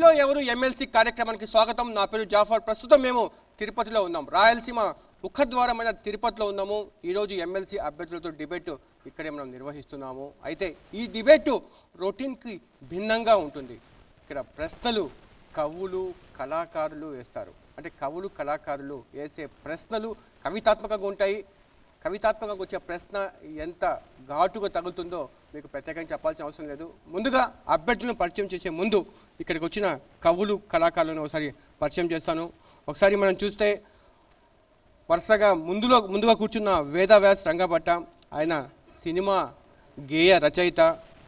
Hero ఎవరు MLC కార్యక్రమానికి స్వాగతం. నా పేరు జాఫర్. ప్రస్తుతం మేము తిరుపతిలో ఉన్నాం. రాయలసీమ ముఖద్వారమైన తిరుపతిలో ఉన్నాము. ఈరోజు ఎమ్మెల్సీ అభ్యర్థులతో డిబేట్ ఇక్కడే మనం నిర్వహిస్తున్నాము. అయితే ఈ డిబేట్ రొటీన్కి భిన్నంగా ఉంటుంది. ఇక్కడ ప్రశ్నలు కవులు కళాకారులు వేస్తారు. అంటే కవులు కళాకారులు వేసే ప్రశ్నలు కవితాత్మకంగా ఉంటాయి. కవితాత్మకంగా వచ్చే ప్రశ్న ఎంత ఘాటుగా తగులుతుందో మీకు ప్రత్యేకంగా చెప్పాల్సిన అవసరం లేదు. ముందుగా అభ్యర్థులను పరిచయం చేసే ముందు ఇక్కడికి వచ్చిన కవులు కళాకారులను ఒకసారి పరిచయం చేస్తాను. ఒకసారి మనం చూస్తే వరుసగా ముందుగా కూర్చున్న వేదవ్యాస్ రంగభట్ట. ఆయన సినిమా గేయ రచయిత.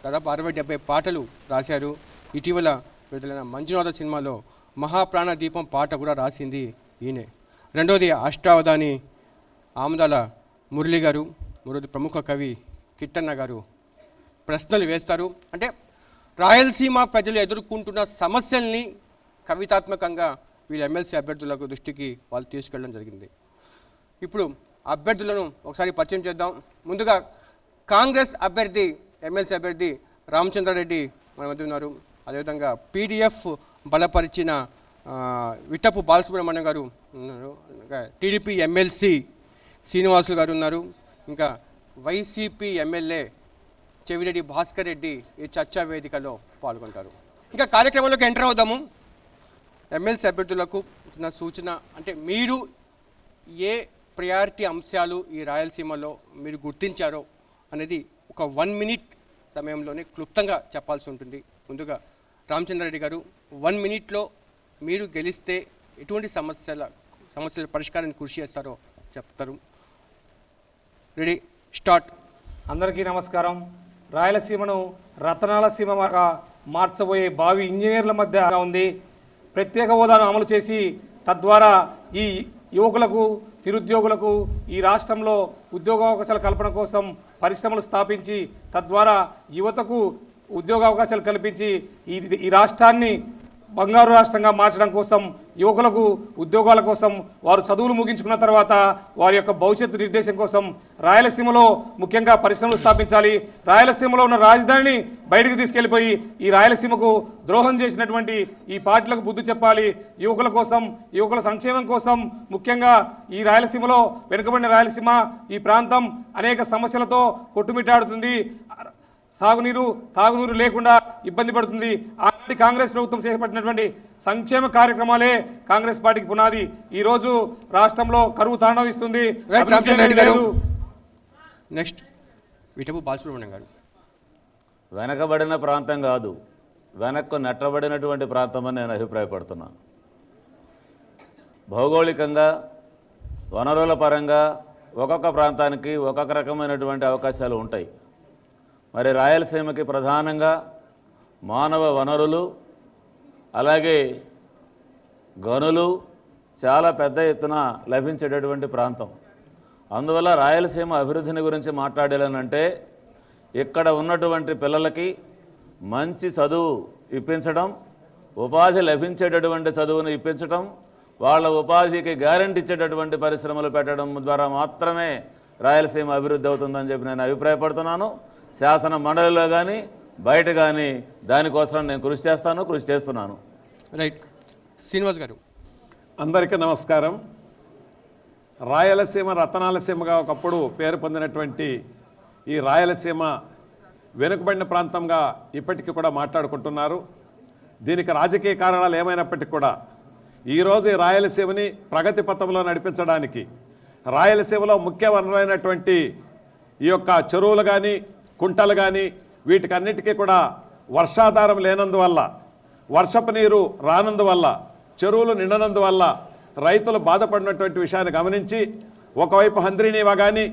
దాదాపు 60-70 పాటలు రాశారు. ఇటీవల విడుదలైన మంజునాథ సినిమాలో మహాప్రాణ దీపం పాట కూడా రాసింది ఈయనే. రెండోది అష్టావధాని ఆమదాల మురళి గారు. మూడోది ప్రముఖ కవి కిట్టన్న గారు. ప్రశ్నలు వేస్తారు. అంటే రాయలసీమ ప్రజలు ఎదుర్కొంటున్న సమస్యల్ని కవితాత్మకంగా వీళ్ళ ఎమ్మెల్సీ అభ్యర్థులకు దృష్టికి వాళ్ళు తీసుకెళ్ళడం జరిగింది. ఇప్పుడు అభ్యర్థులను ఒకసారి పరిచయం చేద్దాం. ముందుగా కాంగ్రెస్ అభ్యర్థి ఎమ్మెల్సీ అభ్యర్థి రామచంద్రారెడ్డి మన మధ్య ఉన్నారు. అదేవిధంగా పీడీఎఫ్ బలపరిచిన విట్టపు బాలసుబ్రహ్మణ్యం గారు ఉన్నారు. టీడీపీ ఎమ్మెల్సీ శ్రీనివాసులు గారు ఉన్నారు. ఇంకా వైసీపీ ఎమ్మెల్యే చెవిరెడ్డి భాస్కర్ రెడ్డి ఈ చర్చా వేదికలో పాల్గొంటారు. ఇంకా కార్యక్రమంలోకి ఎంటర్ అవుదాము. ఎమ్మెల్సీ అభ్యర్థులకు నా సూచన అంటే మీరు ఏ ప్రయారిటీ అంశాలు ఈ రాయలసీమలో మీరు గుర్తించారో అనేది ఒక 1 మినిట్ సమయంలోనే క్లుప్తంగా చెప్పాల్సి ఉంటుంది. ముందుగా రామచంద్రారెడ్డి గారు 1 మినిట్లో మీరు గెలిస్తే ఎటువంటి సమస్యల పరిష్కారాన్ని కృషి చేస్తారో చెప్తారు. Ready, start. అందరికీ నమస్కారం. రాయలసీమను రతనాల సీమగా మార్చబోయే భావి ఇంజనీర్ల మధ్య ఉంది. ప్రత్యేక హోదాను అమలు చేసి తద్వారా ఈ యువకులకు నిరుద్యోగులకు ఈ రాష్ట్రంలో ఉద్యోగావకాశాల కల్పన కోసం పరిశ్రమలు స్థాపించి తద్వారా యువతకు ఉద్యోగావకాశాలు కల్పించి ఈ రాష్ట్రాన్ని బంగారు రాష్ట్రంగా మార్చడం కోసం, యువకులకు ఉద్యోగాల కోసం, వారు చదువులు ముగించుకున్న తర్వాత వారి యొక్క భవిష్యత్తు నిర్దేశం కోసం రాయలసీమలో ముఖ్యంగా పరిశ్రమలు స్థాపించాలి. రాయలసీమలో ఉన్న రాజధానిని బయటకు తీసుకెళ్లిపోయి ఈ రాయలసీమకు ద్రోహం చేసినటువంటి ఈ పార్టీలకు బుద్ధి చెప్పాలి. యువకుల కోసం, యువకుల సంక్షేమం కోసం ముఖ్యంగా ఈ రాయలసీమలో వెనుకబడిన రాయలసీమ ఈ ప్రాంతం అనేక సమస్యలతో కొట్టుమిట్టాడుతుంది. సాగునీరు తాగునీరు లేకుండా ఇబ్బంది పడుతుంది. ఆనాటి కాంగ్రెస్ ప్రభుత్వం చేపట్టినటువంటి సంక్షేమ కార్యక్రమాలే కాంగ్రెస్ పార్టీకి పునాది. ఈ రోజు రాష్ట్రంలో కరువు తాండవిస్తుంది. నెక్స్ట్ విటపు బాలసుబ్రహ్మణ్యం గారు. వెనకబడిన ప్రాంతం కాదు, వెనక్కు నెట్టబడినటువంటి ప్రాంతం అని నేను అభిప్రాయపడుతున్నాను. భౌగోళికంగా వనరుల పరంగా ఒక్కొక్క ప్రాంతానికి ఒక్కొక్క రకమైనటువంటి అవకాశాలు ఉంటాయి. మరి రాయలసీమకి ప్రధానంగా మానవ వనరులు అలాగే గనులు చాలా పెద్ద ఎత్తున లభించేటటువంటి ప్రాంతం. అందువల్ల రాయలసీమ అభివృద్ధిని గురించి మాట్లాడాలనంటే ఇక్కడ ఉన్నటువంటి పిల్లలకి మంచి చదువు ఇప్పించడం, ఉపాధి లభించేటటువంటి చదువును ఇప్పించడం, వాళ్ళ ఉపాధికి గ్యారెంటీ ఇచ్చేటటువంటి పరిశ్రమలు పెట్టడం ద్వారా మాత్రమే రాయలసీమ అభివృద్ధి అవుతుందని చెప్పి నేను అభిప్రాయపడుతున్నాను. శాసన మండలిలో కానీ బయట కానీ దానికోసం నేను కృషి చేస్తున్నాను. రైట్. శ్రీనివాస్ గారు. అందరికీ నమస్కారం. రాయలసీమ రతనాలసీమగా ఒకప్పుడు పేరు పొందినటువంటి ఈ రాయలసీమ వెనుకబడిన ప్రాంతంగా ఇప్పటికీ కూడా మాట్లాడుకుంటున్నారు. దీనికి రాజకీయ కారణాలు ఏమైనప్పటికీ కూడా ఈరోజు ఈ రాయలసీమని ప్రగతి పథంలో నడిపించడానికి రాయలసీమలో ముఖ్య వనరులైనటువంటి ఈ యొక్క చెరువులు కానీ కుంటలు కానీ వీటికన్నిటికీ కూడా వర్షాధారం లేనందువల్ల, వర్షపు నీరు రానందువల్ల, చెరువులు నిండనందువల్ల రైతులు బాధపడినటువంటి విషయాన్ని గమనించి ఒకవైపు హంద్రీనీవా కానీ,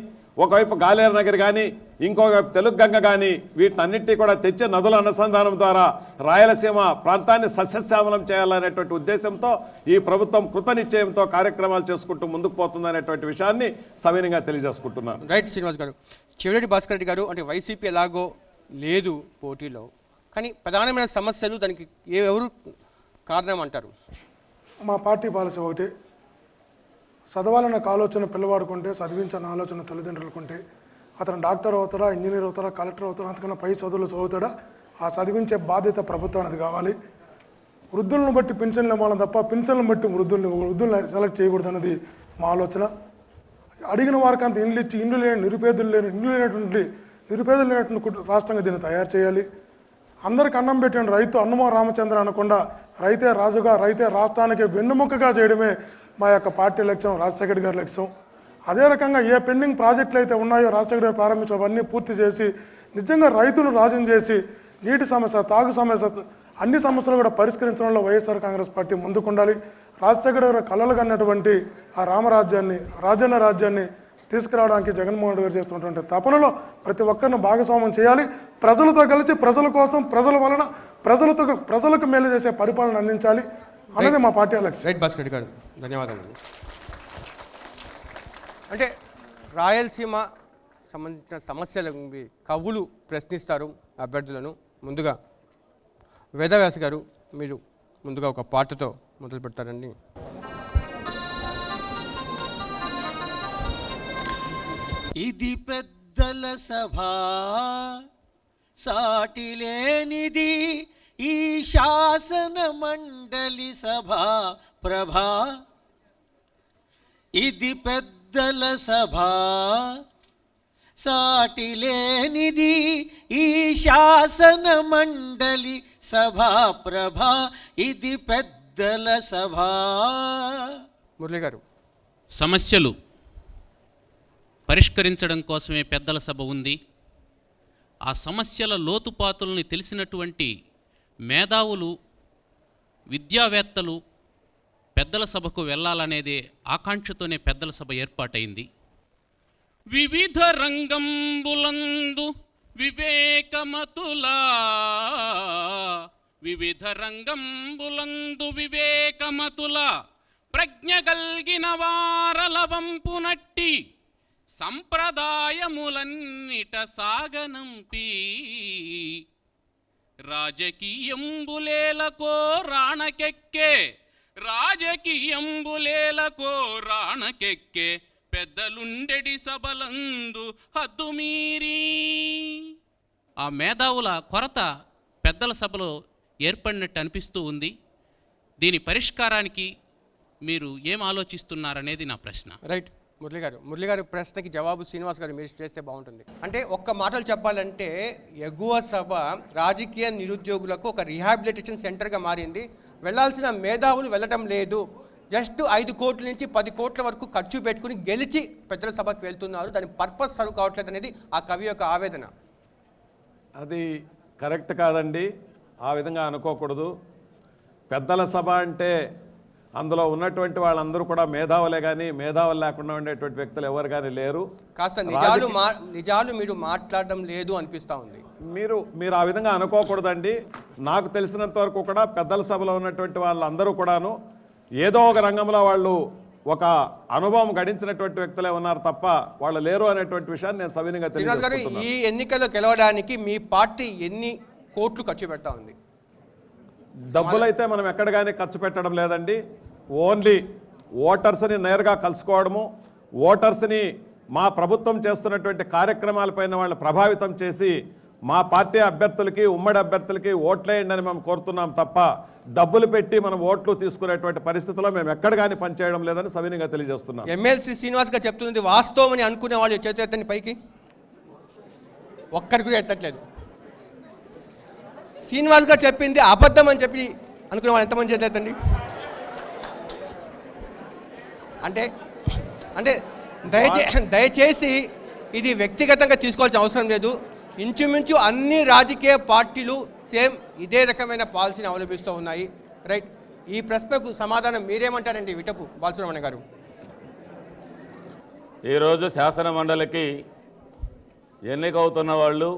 ఒకవైపు గాలేరు నగర్ కానీ, ఇంకోవైపు తెలుగు గంగ కానీ వీటినన్నింటినీ కూడా తెచ్చే నదుల అనుసంధానం ద్వారా రాయలసీమ ప్రాంతాన్ని సస్యశ్యామలం చేయాలనేటువంటి ఉద్దేశంతో ఈ ప్రభుత్వం కృతనిశ్చయంతో కార్యక్రమాలు చేసుకుంటూ ముందుకు పోతుందనేటువంటి విషయాన్ని సవినయంగా తెలియజేసుకుంటున్నాను. రైట్. శ్రీనివాస్ గారు. చెవిరెడ్డి భాస్కర్ రెడ్డి గారు. అంటే వైసీపీ ఎలాగో లేదు పోటీలో, కానీ ప్రధానమైన సమస్యలు దానికి ఎవరు కారణం అంటారు? మా పార్టీ పాలసీ ఒకటి, చదవాలన్న ఆలోచన పిల్లవాడుకుంటే, చదివించిన ఆలోచన తల్లిదండ్రులకుంటే అతను డాక్టర్ అవుతాడా, ఇంజనీర్ అవుతాడా, కలెక్టర్ అవుతాడా, అంతకన్నా పై చదువులు చదువుతాడా, ఆ చదివించే బాధ్యత ప్రభుత్వానికి కావాలి. వృద్ధులను బట్టి పింఛన్లు ఇవ్వాలని తప్ప పింఛన్లను బట్టి వృద్ధుల్ని సెలెక్ట్ చేయకూడదు అన్నది మా ఆలోచన. అడిగిన వారికి అంత ఇండ్లు ఇచ్చి ఇండ్లు లేని నిరుపేదలు లేనటువంటి రాష్ట్రంగా దీన్ని తయారు చేయాలి. అందరికి అన్నం పెట్టిన రైతు అన్నమో రామచంద్ర అనకుండా రైతే రాజుగా, రైతే రాష్ట్రానికి వెన్నుముకగా చేయడమే మా యొక్క పార్టీ లక్ష్యం, రాజశేఖర్ గారి లక్ష్యం. అదే రకంగా ఏ పెండింగ్ ప్రాజెక్టులు అయితే ఉన్నాయో రాజశేఖర్ గారు ప్రారంభించినవన్నీ పూర్తి చేసి నిజంగా రైతులను రాజును చేసి నీటి సమస్య, తాగు సమస్య, అన్ని సమస్యలు కూడా పరిష్కరించడంలో వైఎస్ఆర్ కాంగ్రెస్ పార్టీ ముందుకుండాలి. రాజశేఖర్ గారు కలలు కన్నటువంటి ఆ రామరాజ్యాన్ని, రాజన్న రాజ్యాన్ని తీసుకురావడానికి జగన్మోహన్ రెడ్డి గారు చేస్తున్నటువంటి తపనలో ప్రతి ఒక్కరిని భాగస్వామ్యం చేయాలి. ప్రజలతో కలిసి ప్రజల కోసం, ప్రజల వలన ప్రజలకు మేలు చేసే పరిపాలన అందించాలి అన్నది మా పార్టీ లక్ష్యం. రైట్ భాస్కర్ గారు, ధన్యవాదాలు. అంటే రాయలసీమ సంబంధించిన సమస్యల కవులు ప్రశ్నిస్తారు అభ్యర్థులను. ముందుగా వేదవ్యాస గారు, మీరు ముందుగా ఒక పాటతో మొదలు పెడతారండి. ఇది పెద్దల సభ, సాటిలేనిది ఈ శాసన మండలి సభ ప్రభా. ఇది పెద్దల సభ, సాటిలేనిది ఈ శాసన మండలి సభా ప్రభా. ఇది పెద్దల సభ. మురళి గారు, సమస్యలు పరిష్కరించడం కోసమే పెద్దల సభ ఉంది. ఆ సమస్యల లోతుపాతుల్ని తెలిసినటువంటి మేధావులు, విద్యావేత్తలు పెద్దల సభకు వెళ్ళాలనేదే ఆకాంక్షతోనే పెద్దల సభ ఏర్పాటైంది. వివిధ రంగంబులందు వివేకమతులా, వివిధ రంగంబులందు వివేకమతులా, ప్రజ్ఞ గల్గిన వారల వంపునట్టి సంప్రదాయములన్నిట సాగనంపి, రాజకీయంబులేలకో రాణకెక్కే, రాజకీయంబులేలకో రాణకెక్కే, పెద్దలుండెడి సభలందు హద్దుమీరి. ఆ మేధావుల కొరత పెద్దల సభలో ఏర్పడినట్టు అనిపిస్తూ ఉంది. దీని పరిష్కారానికి మీరు ఏం ఆలోచిస్తున్నారనేది నా ప్రశ్న. రైట్. మురళి గారు ప్రశ్నకి జవాబు శ్రీనివాస్ గారు మీరు చేస్తే బాగుంటుంది. అంటే ఒక్క మాటలు చెప్పాలంటే ఎగువ సభ రాజకీయ నిరుద్యోగులకు ఒక రిహాబిలిటేషన్ సెంటర్గా మారింది. వెళ్ళాల్సిన మేధావులు వెళ్ళటం లేదు. జస్ట్ 5 కోట్ల నుంచి 10 కోట్ల వరకు ఖర్చు పెట్టుకుని గెలిచి పెద్దల సభకు వెళ్తున్నారు. దాని పర్పస్ సర్వ్ కావట్లేదు అనేది ఆ కవి యొక్క ఆవేదన. అది కరెక్ట్ కాదండి, ఆ విధంగా అనుకోకూడదు. పెద్దల సభ అంటే అందులో ఉన్నటువంటి వాళ్ళందరూ కూడా మేధావులే, కానీ మేధావులు లేకుండా ఉండేటువంటి వ్యక్తులు ఎవరు కానీ లేరు. కాస్త నిజాలు మీరు మాట్లాడడం లేదు అనిపిస్తూ ఉంది. మీరు ఆ విధంగా అనుకోకూడదండి. నాకు తెలిసినంత వరకు కూడా పెద్దల సభలో ఉన్నటువంటి వాళ్ళందరూ కూడాను ఏదో ఒక రంగంలో వాళ్ళు ఒక అనుభవం గడించినటువంటి వ్యక్తులే ఉన్నారు తప్ప వాళ్ళు లేరు అనేటువంటి విషయాన్ని నేను సవినయంగా తెలియజేస్తున్నాను. ఈ ఎన్నికల్లో గెలవడానికి మీ పార్టీ ఎన్ని కోట్లు ఖర్చు పెడతా ఉంది? డబ్బులైతే మనం ఎక్కడ కానీ ఖర్చు పెట్టడం లేదండి. ఓన్లీ ఓటర్స్ని నేరుగా కలుసుకోవడము, ఓటర్స్ని మా ప్రభుత్వం చేస్తున్నటువంటి కార్యక్రమాలపైన వాళ్ళు ప్రభావితం చేసి మా పార్టీ అభ్యర్థులకి, ఉమ్మడి అభ్యర్థులకి ఓట్లేయండి అని మేము కోరుతున్నాం తప్ప డబ్బులు పెట్టి మనం ఓట్లు తీసుకునేటువంటి పరిస్థితిలో మేము ఎక్కడ కానీ పనిచేయడం లేదని సవినయంగా తెలియజేస్తున్నాం. ఎమ్మెల్సీ శ్రీనివాస్ గారు చెప్తున్నది వాస్తవం అని అనుకునే వాళ్ళు చేతి ఎత్తండి పైకి. ఒక్కరికి కూడా ఎత్తట్లేదు. శ్రీనివాస్ గారు చెప్పింది అబద్ధం అని చెప్పి అనుకునే వాళ్ళు ఎంతమంది చేతి ఎత్తండి. అంటే దయచేసి ఇది వ్యక్తిగతంగా తీసుకోవాల్సిన అవసరం లేదు. ఇంచుమించు అన్ని రాజకీయ పార్టీలు సేమ్ ఇదే రకమైన పాలసీని అవలంబిస్తూ ఉన్నాయి. రైట్. ఈ ప్రశ్నకు సమాధానం మీరేమంటారండి విటపు బాలసుబ్రహ్మణ్యం గారు? ఈరోజు శాసన మండలికి ఎన్నికవుతున్న వాళ్ళు,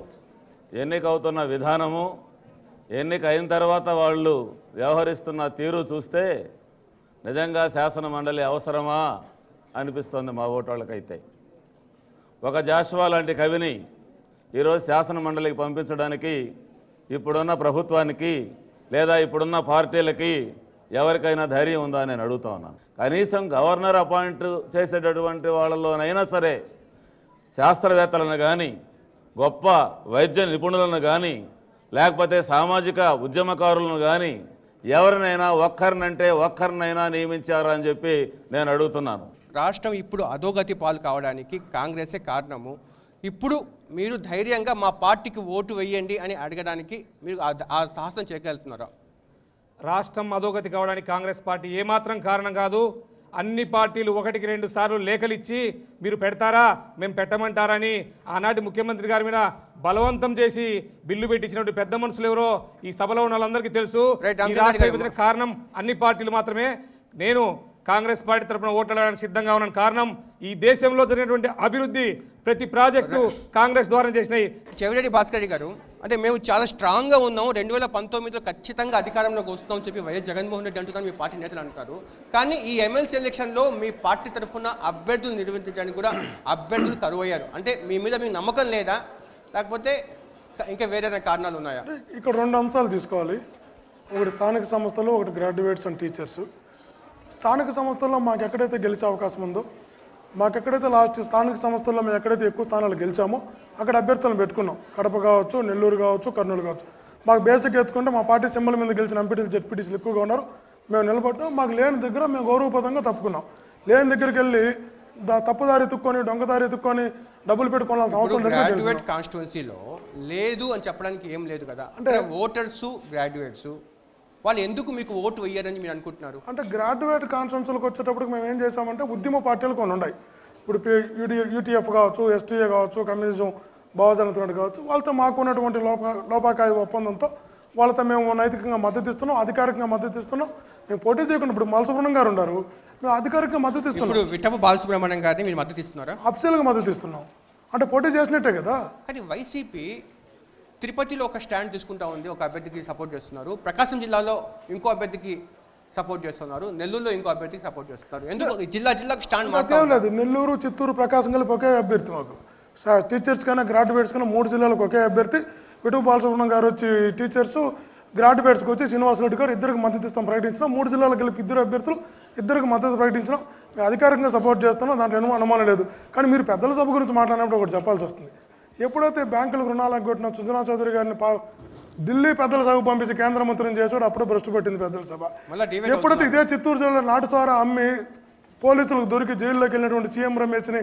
ఎన్నికవుతున్న విధానము, ఎన్నిక అయిన తర్వాత వాళ్ళు వ్యవహరిస్తున్న తీరు చూస్తే నిజంగా శాసన మండలి అవసరమా అనిపిస్తుంది మా ఓటోళ్ళకైతే. ఒక జాషువా లాంటి కవిని ఈరోజు శాసన మండలికి పంపించడానికి ఇప్పుడున్న ప్రభుత్వానికి లేదా ఇప్పుడున్న పార్టీలకి ఎవరికైనా ధైర్యం ఉందా నేను అడుగుతా ఉన్నాను. కనీసం గవర్నర్ అపాయింట్ చేసేటటువంటి వాళ్ళలోనైనా సరే శాస్త్రవేత్తలను కానీ, గొప్ప వైద్య నిపుణులను కానీ, లేకపోతే సామాజిక ఉద్యమకారులను కానీ ఎవరినైనా ఒక్కరినైనా నియమించారా అని చెప్పి నేను అడుగుతున్నాను. రాష్ట్రం ఇప్పుడు అధోగతి పాలు కావడానికి కాంగ్రెసే కారణము. ఇప్పుడు మీరు ధైర్యంగా మా పార్టీకి ఓటు వేయండి అని అడగడానికి మీరు ఆ సాహసం చేయగలుగుతున్నారా? రాష్ట్రం అధోగతి కావడానికి కాంగ్రెస్ పార్టీ ఏమాత్రం కారణం కాదు. అన్ని పార్టీలు 1-2 సార్లు లేఖలిచ్చి మీరు పెడతారా, మేము పెట్టమంటారని ఆనాటి ముఖ్యమంత్రి గారి మీద బలవంతం చేసి బిల్లు పెట్టించినటువంటి పెద్ద మనుషులు ఎవరో ఈ సభలో ఉన్న వాళ్ళందరికీ తెలుసు. ఈ రాష్ట్ర విభజన కారణం అన్ని పార్టీలు మాత్రమే. నేను కాంగ్రెస్ పార్టీ తరఫున ఓట్లడానికి సిద్ధంగా ఉన్న కారణం ఈ దేశంలో జరిగినటువంటి అభివృద్ధి ప్రతి ప్రాజెక్టు కాంగ్రెస్ ద్వారా చేసినాయి. చెవిరెడ్డి భాస్కర్ గారు, అంటే మేము చాలా స్ట్రాంగ్గా ఉన్నాము, 2019లో ఖచ్చితంగా అధికారంలోకి వస్తామని చెప్పి వైఎస్ జగన్మోహన్ రెడ్డి అంటున్నారు, మీ పార్టీ నేతలు అంటారు. కానీ ఈ ఎమ్మెల్సీ ఎలక్షన్లో మీ పార్టీ తరఫున అభ్యర్థులు నిర్వహించడానికి కూడా అభ్యర్థులు కరువయ్యారు. అంటే మీ మీద మీకు నమ్మకం లేదా, లేకపోతే ఇంకా వేరే కారణాలు ఉన్నాయా? ఇక్కడ 2 అంశాలు తీసుకోవాలి. ఒకటి స్థానిక సంస్థలు, ఒకటి గ్రాడ్యుయేట్స్ అండ్ టీచర్స్. స్థానిక సంస్థల్లో మాకు ఎక్కడైతే గెలిచే అవకాశం ఉందో, మాకెక్కడైతే లాస్ట్ స్థానిక సంస్థల్లో మేము ఎక్కడైతే ఎక్కువ స్థానాలు గెలిచామో అక్కడ అభ్యర్థులను పెట్టుకున్నాం. కడప కావచ్చు, నెల్లూరు కావచ్చు, కర్నూలు కావచ్చు. మాకు బేసిక్ ఎత్తుకుంటే మా పార్టీ సింబల్ మీద గెలిచిన ఎంపీటీలు జెడ్పీటీసీలు ఎక్కువగా ఉన్నారు. మేము నిలబడ్డాం. మాకు లేని దగ్గర మేము గౌరవప్రదంగా తప్పుకున్నాం. లేని దగ్గరికి వెళ్ళి తప్పుదారి ఎత్తుక్కొని, దొంగదారి ఎత్తుక్కొని డబ్బులు పెట్టుకోవాల్సిన అవసరం లేదు. గ్రాడ్యుయేట్ కాన్స్టిట్యున్సీలో లేదు అని చెప్పడానికి ఏం లేదు కదా. అంటే ఓటర్స్ గ్రాడ్యుయేట్స్ వాళ్ళు ఎందుకు మీకు ఓటు వేయరని మీరు అనుకుంటున్నారు? అంటే గ్రాడ్యుయేట్ కాన్స్టిట్యున్సీలకు వచ్చేటప్పటికి మేము ఏం చేసామంటే ఉద్యమ పార్టీలు కొన్ని ఉన్నాయి. ఇప్పుడు యూటీఎఫ్ కావచ్చు, ఎస్టీఏ కావచ్చు, కమ్యూనిజం, బహుజన కావచ్చు, వాళ్ళతో మాకు ఉన్నటువంటి లోపాకాయ ఒప్పందంతో వాళ్ళతో మేము నైతికంగా మద్దతు ఇస్తున్నాం, అధికారికంగా మద్దతు ఇస్తున్నాం. మేము పోటీ చేయకుండా ఇప్పుడు బాలసుబ్రహ్మణ్యం గారు ఉన్నారు, మేము అధికారికంగా మద్దతు ఇస్తున్నాం. విఠప్ప బాలసుబ్రహ్మణ్యం గారిని మీరు మద్దతు ఇస్తున్నారా? అఫీషియల్గా మద్దతు ఇస్తున్నాం. అంటే పోటీ చేసినట్టే కదా. కానీ వైసీపీ తిరుపతిలో ఒక స్టాండ్ తీసుకుంటా ఉంది, ఒక అభ్యర్థికి సపోర్ట్ చేస్తున్నారు. ప్రకాశం జిల్లాలో ఇంకో అభ్యర్థికి సపోర్ట్ చేస్తున్నారు. నెల్లూరులో ఇంకో అభ్యర్థికి సపోర్ట్ చేస్తున్నారు. ఎందుకు జిల్లాకు స్టాండ్ లేదు? నెల్లూరు, చిత్తూరు, ప్రకాశం కలిపి ఒకే అభ్యర్థి. మాకు టీచర్స్ కన్నా గ్రాడ్యుయేట్స్ కన్నా 3 జిల్లాలకు ఒకే అభ్యర్థి. విఠు బాలసుబ్రహ్మణ్యం గారు వచ్చి టీచర్స్, గ్రాడ్యుయేట్స్కి వచ్చి శ్రీనివాసరెడ్డి గారు ఇద్దరికి మద్దతు ఇస్తాం ప్రకటించినాం. 3 జిల్లాలకు కలిపి 2 అభ్యర్థులు, ఇద్దరికి మద్దతు ప్రకటించినాం. మేము అధికారికంగా సపోర్ట్ చేస్తున్నాం, దాంట్లో ఏమో అనుమానం లేదు. కానీ మీరు పెద్దల సభ గురించి మాట్లాడినప్పుడు ఒకటి చెప్పాల్సి వస్తుంది. ఎప్పుడైతే బ్యాంకులకు రుణాలకు కొట్టిన సుజనా చౌదరి గారిని ఢిల్లీ పెద్దల సభకు పంపించి కేంద్ర మంత్రిని చేసాడు, అప్పుడే భ్రష్టు పట్టింది పెద్దల సభ. ఎప్పుడైతే ఇదే చిత్తూరు జిల్లాలో నాటుసారా అమ్మి పోలీసులకు దొరికి జైల్లోకి వెళ్ళినటువంటి సీఎం రమేష్ని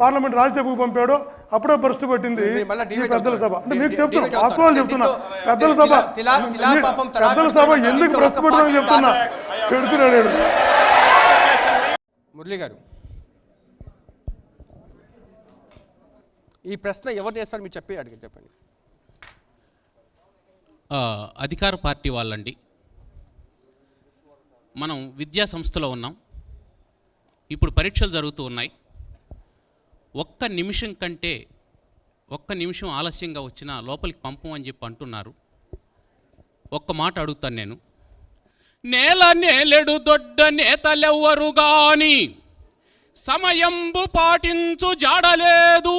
పార్లమెంట్ రాజ్యసభకు పంపాడో అప్పుడే భ్రష్టు పట్టింది ఈ పెద్దల సభ. అంటే మీకు చెప్తున్నా, వాస్తవాలు చెప్తున్నా. పెద్దల సభ ఎందుకు భ్రష్టు పడుతుందని చెప్తున్నా. పెడుతున్నాడు మురళి గారు. ఈ ప్రశ్న ఎవరు చేస్తారు మీరు చెప్పండి. అధికార పార్టీ వాళ్ళండి. మనం విద్యా సంస్థలో ఉన్నాం. ఇప్పుడు పరీక్షలు జరుగుతూ ఉన్నాయి. ఒక్క నిమిషం ఆలస్యంగా వచ్చినా లోపలికి పంపమని చెప్పి అంటున్నారు. ఒక్క మాట అడుగుతాను నేను. నేలెడు దొడ్డ నేతలెవ్వరు గాని సమయంబు పాటించు జాడలేదు.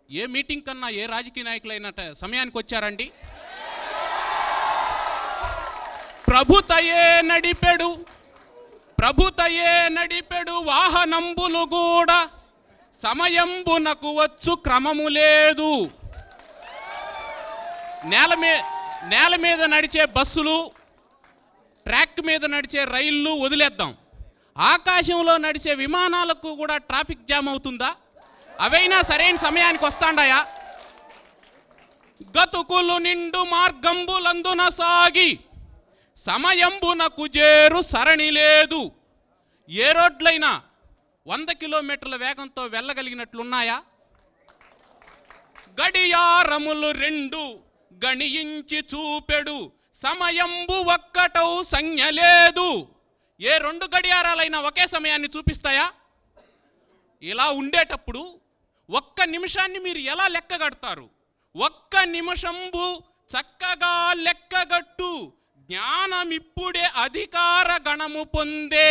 ఏ మీటింగ్ కన్నా ఏ రాజకీయ నాయకులైన సమయానికి వచ్చారండి? ప్రభుతయే నడిపెడు వాహనంబులు కూడా సమయంబునకు వచ్చు క్రమము లేదు. నేల మీద నడిచే బస్సులు, ట్రాక్ మీద నడిచే రైళ్ళు వదిలేద్దాం. ఆకాశంలో నడిచే విమానాలకు కూడా ట్రాఫిక్ జామ్ అవుతుందా? అవైనా సరైన సమయానికి వస్తాండాయా? గతుకులు నిండు మార్గంబులందున సాగి సమయంబునకు చేరు సరణి లేదు. ఏ రోడ్లైనా 100 కిలోమీటర్ల వేగంతో వెళ్ళగలిగినట్లున్నాయా? గడియారములు 2 గణించి చూపెడు సమయంబు ఒక్కటౌ సంజ్ఞ లేదు. ఏ 2 గడియారాలైనా ఒకే సమయాన్ని చూపిస్తాయా? ఇలా ఉండేటప్పుడు 1 నిమిషాన్ని మీరు ఎలా లెక్క కడతారు? 1 నిమిషంబు చక్కగా లెక్కగట్టు జ్ఞానమిప్పుడే అధికార గణము పొందే.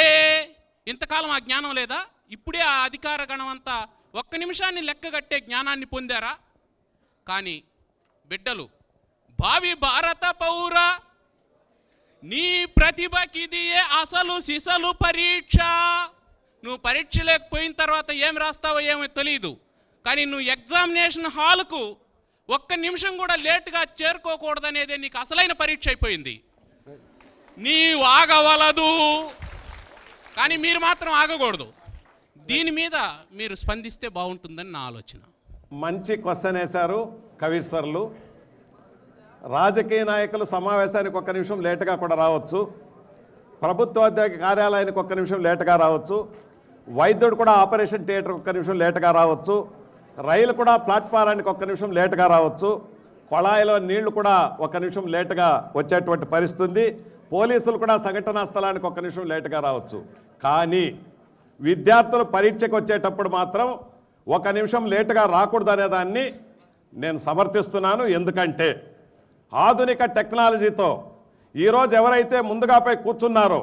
ఇంతకాలం ఆ జ్ఞానం లేదా? ఇప్పుడే ఆ అధికార గణం అంతా 1 నిమిషాన్ని లెక్కగట్టే జ్ఞానాన్ని పొందారా? కానీ బిడ్డలు, భావి భారత పౌర, నీ ప్రతిభకిదియే అసలు సిసలు పరీక్ష. నువ్వు పరీక్ష లేకపోయిన తర్వాత ఏం రాస్తావో ఏమో తెలియదు. కానీ నువ్వు ఎగ్జామినేషన్ హాల్కు ఒక్క నిమిషం కూడా లేటుగా చేరుకోకూడదనేదే నీకు అసలైన పరీక్ష అయిపోయింది. నీవు ఆగవలదు, కానీ మీరు మాత్రం ఆగకూడదు. దీని మీద మీరు స్పందిస్తే బాగుంటుందని నా ఆలోచన. మంచి క్వశ్చన్ వేశారు కవీశ్వర్లు. రాజకీయ నాయకులు సమావేశానికి ఒక్క నిమిషం లేటుగా కూడా రావచ్చు, ప్రభుత్వోద్యోగి కార్యాలయానికి ఒక్క నిమిషం లేటుగా రావచ్చు, వైద్యుడు కూడా ఆపరేషన్ థియేటర్ ఒక్క నిమిషం లేటుగా రావచ్చు, రైలు కూడా ప్లాట్ఫారానికి ఒక్క నిమిషం లేటుగా రావచ్చు, కొళాయిలో నీళ్లు కూడా ఒక్క నిమిషం లేటుగా వచ్చేటువంటి పరిస్థితి ఉంది, పోలీసులు కూడా సంఘటనా స్థలానికి ఒక్క నిమిషం లేటుగా రావచ్చు. కానీ విద్యార్థులు పరీక్షకు వచ్చేటప్పుడు మాత్రం ఒక నిమిషం లేటుగా రాకూడదనే దాన్ని నేను సమర్థిస్తున్నాను. ఎందుకంటే ఆధునిక టెక్నాలజీతో ఈరోజు ఎవరైతే ముందుగా పోయి కూర్చున్నారో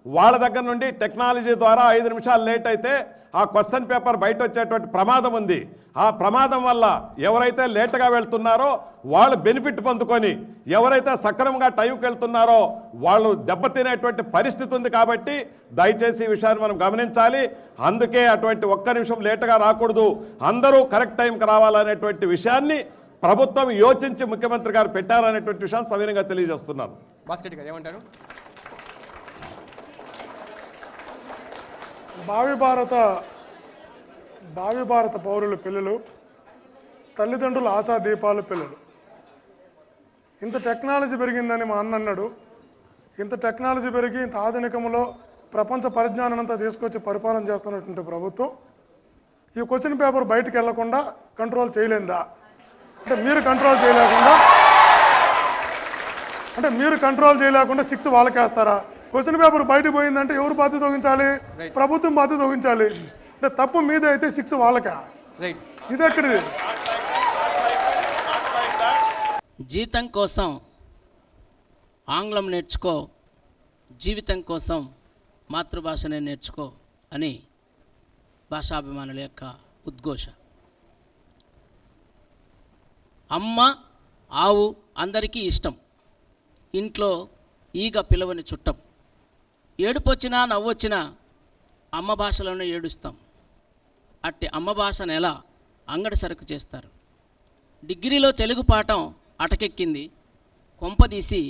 వాళ్ళ దగ్గర నుండి టెక్నాలజీ ద్వారా 5 నిమిషాలు లేట్ అయితే ఆ క్వశ్చన్ పేపర్ బయట వచ్చేటువంటి ప్రమాదం ఉంది. ఆ ప్రమాదం వల్ల ఎవరైతే లేటుగా వెళ్తున్నారో వాళ్ళు బెనిఫిట్ పొందుకొని, ఎవరైతే సక్రమంగా టైంకి వెళ్తున్నారో వాళ్ళు దెబ్బతినేటువంటి పరిస్థితి ఉంది. కాబట్టి దయచేసి ఈ విషయాన్ని మనం గమనించాలి. అందుకే అటువంటి ఒక్క నిమిషం లేటుగా రాకూడదు, అందరూ కరెక్ట్ టైంకి రావాలనేటువంటి విషయాన్ని ప్రభుత్వం యోచించి ముఖ్యమంత్రి గారు పెట్టారనేటువంటి విషయాన్ని సవినయంగా తెలియజేస్తున్నాను. భాస్కర్ గారు ఏమంటారు? భావి భారత పౌరుల పిల్లలు, తల్లిదండ్రుల ఆశా దీపాలు పిల్లలు. ఇంత టెక్నాలజీ పెరిగిందని మా అన్న అన్నాడు. ఇంత టెక్నాలజీ పెరిగి ఇంత ఆధునికంలో ప్రపంచ పరిజ్ఞానం అంతా తీసుకొచ్చి పరిపాలన చేస్తున్నటువంటి ప్రభుత్వం ఈ క్వశ్చన్ పేపర్ బయటకు వెళ్లకుండా కంట్రోల్ చేయలేదా? అంటే మీరు కంట్రోల్ చేయలేకుండా 6 వాళ్ళకేస్తారా? క్వశ్చన్ పేపర్ బయటకు పోయిందంటే ఎవరు బాధ్యత వహించాలి? ప్రభుత్వం బాధ్యత వహించాలి. అంటే తప్పు మీద అయితే 6 వాళ్ళకా? ఇది ఎక్కడిది? జీతం కోసం ఆంగ్లం నేర్చుకో, జీవితం కోసం మాతృభాషనే నేర్చుకో అని భాషాభిమానుల యొక్క ఉద్ఘోష. అమ్మ, ఆవు అందరికీ ఇష్టం. ఇంట్లో ఈగ పిలవని చుట్టం. ఏడుపొచ్చినా నవ్వొచ్చినా అమ్మ భాషలోనే ఏడుస్తాం. అట్టి అమ్మ భాషను ఎలా అంగడి సరుకు చేస్తారు? డిగ్రీలో తెలుగు పాఠం అటకెక్కింది, కొంపదీసి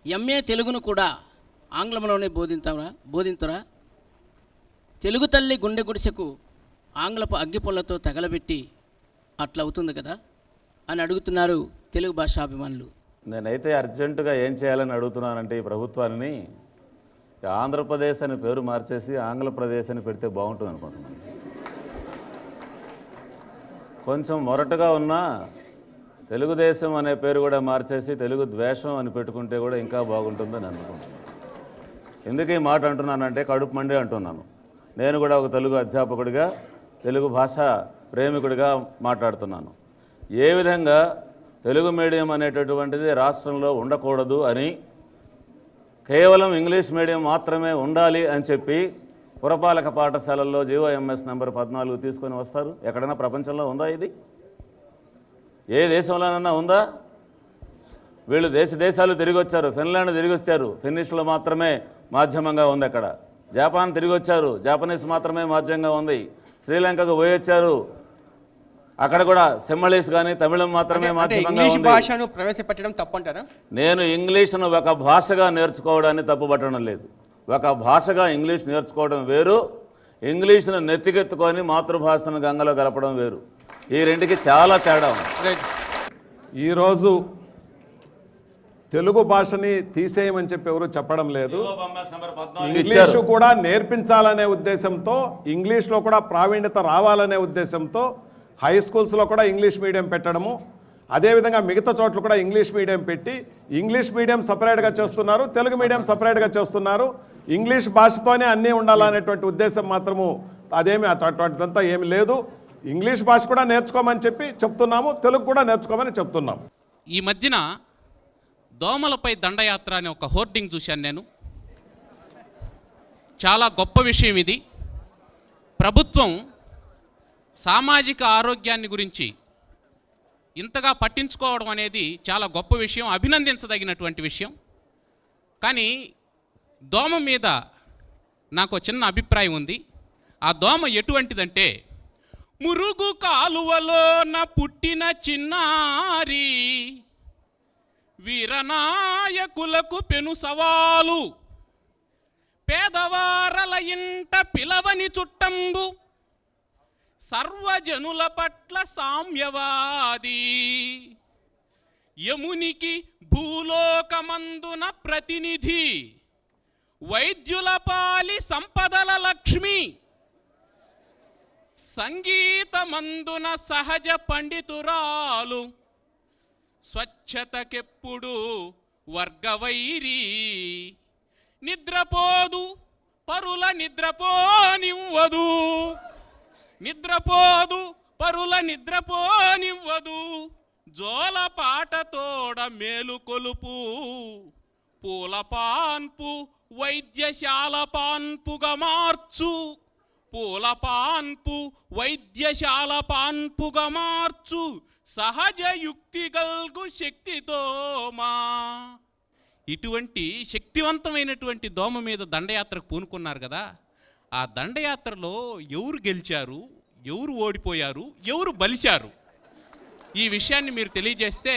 ఎంఏ తెలుగును కూడా ఆంగ్లంలోనే బోధింతురా? తెలుగు తల్లి గుండె గుడిసెకు ఆంగ్లపు అగ్గిపుల్లతో తగలబెట్టి అట్లా అవుతుంది కదా అని అడుగుతున్నారు తెలుగు భాషాభిమానులు. నేనైతే అర్జెంటుగా ఏం చేయాలని అడుగుతున్నానంటే ఈ ప్రభుత్వాన్ని ఆంధ్రప్రదేశ్ అని పేరు మార్చేసి ఆంధ్రప్రదేశ్ అని పెడితే బాగుంటుంది అనుకుంటున్నాను. కొంచెం మొరటుగా ఉన్న తెలుగుదేశం అనే పేరు కూడా మార్చేసి తెలుగు ద్వేషం అని పెట్టుకుంటే కూడా ఇంకా బాగుంటుందని అనుకుంటున్నాను. ఎందుకు ఈ మాట అంటున్నానంటే కడుపు మండి అంటున్నాను. నేను కూడా ఒక తెలుగు అధ్యాపకుడిగా, తెలుగు భాష ప్రేమికుడిగా మాట్లాడుతున్నాను. ఏ విధంగా తెలుగు మీడియం అనేటటువంటిది రాష్ట్రంలో ఉండకూడదు అని, కేవలం ఇంగ్లీష్ మీడియం మాత్రమే ఉండాలి అని చెప్పి పురపాలక పాఠశాలల్లో జీవోఎంఎస్ నెంబర్ 14 తీసుకొని వస్తారు. ఎక్కడైనా ప్రపంచంలో ఉందా ఇది? ఏ దేశంలోనన్నా ఉందా? వీళ్ళు దేశాలు తిరిగి వచ్చారు. ఫిన్లాండ్ తిరిగి వచ్చారు, ఫిన్నిష్లో మాత్రమే మాధ్యమంగా ఉంది. అక్కడ జపాన్ తిరిగి వచ్చారు, జాపనీస్ మాత్రమే మాధ్యమంగా ఉంది. శ్రీలంకకు పోయి వచ్చారు, అక్కడ కూడా సెమ్మళీస్ కానీ తమిళం మాత్రమే మాధ్యమంగా ఉంది. భాషను ప్రవేశపెట్టడం తప్పంటారా? నేను ఇంగ్లీష్ను ఒక భాషగా నేర్చుకోవడాన్ని తప్పుపట్టడం లేదు. ఒక భాషగా ఇంగ్లీష్ నేర్చుకోవడం వేరు, ఇంగ్లీష్ను నెత్తికెత్తుకొని మాతృభాషను గంగలో కలపడం వేరు. ఈ రెండుకి చాలా తేడా ఉంది. ఈరోజు తెలుగు భాషని తీసేయమని చెప్పి ఎవరు చెప్పడం లేదు. ఇంగ్లీషు కూడా నేర్పించాలనే ఉద్దేశంతో, ఇంగ్లీష్లో కూడా ప్రావీణ్యత రావాలనే ఉద్దేశంతో హై స్కూల్స్లో కూడా ఇంగ్లీష్ మీడియం పెట్టడము, అదేవిధంగా మిగతా చోట్ల కూడా ఇంగ్లీష్ మీడియం పెట్టి ఇంగ్లీష్ మీడియం సపరేట్గా చేస్తున్నారు, తెలుగు మీడియం సపరేట్గా చేస్తున్నారు. ఇంగ్లీష్ భాషతోనే అన్నీ ఉండాలనేటువంటి ఉద్దేశం మాత్రము అదేమి అటువంటిదంతా ఏమి లేదు. ఇంగ్లీష్ భాష కూడా నేర్చుకోమని చెప్పి చెప్తున్నాము, తెలుగు కూడా నేర్చుకోమని చెప్తున్నాం. ఈ మధ్యన దోమలపై దండయాత్ర అనే ఒక హోర్డింగ్ చూశాను నేను. చాలా గొప్ప విషయం ఇది. ప్రభుత్వం సామాజిక ఆరోగ్యాన్ని గురించి ఇంతగా పట్టించుకోవడం అనేది చాలా గొప్ప విషయం, అభినందించదగినటువంటి విషయం. కానీ దోమ మీద నాకు చిన్న అభిప్రాయం ఉంది. ఆ దోమ ఎటువంటిదంటే మురుగు కాలువలోన పుట్టిన చిన్నారి వీరనాయకులకు పెను సవాలు పేదవారల ఇంట పిలవని చుట్టంబు సర్వజనుల పట్ల సామ్యవాది యమునికి భూలోకమందున ప్రతినిధి వైద్యుల పాలి సంపదల లక్ష్మి సంగీతమందున సహజ పండితురాలు స్వచ్ఛతకెప్పుడు వర్గవైరి నిద్రపోదు పరుల నిద్రపోనివ్వదు నిద్రపోదు పరుల నిద్రపోనివ్వదు జోలపాటతోడ మేలుకొలుపు పూల పాన్పు వైద్యశాల పాన్పుగా మార్చు పూల పాన్పు వైద్యశాల పాన్పుగా మార్చు సహజ యుక్తి గల్గు శక్తితో మా ఇటువంటి శక్తివంతమైనటువంటి దోమ మీద దండయాత్రకు పూనుకున్నారు కదా. ఆ దండయాత్రలో ఎవరు గెలిచారు, ఎవరు ఓడిపోయారు, ఎవరు బలిశారు, ఈ విషయాన్ని మీరు తెలియజేస్తే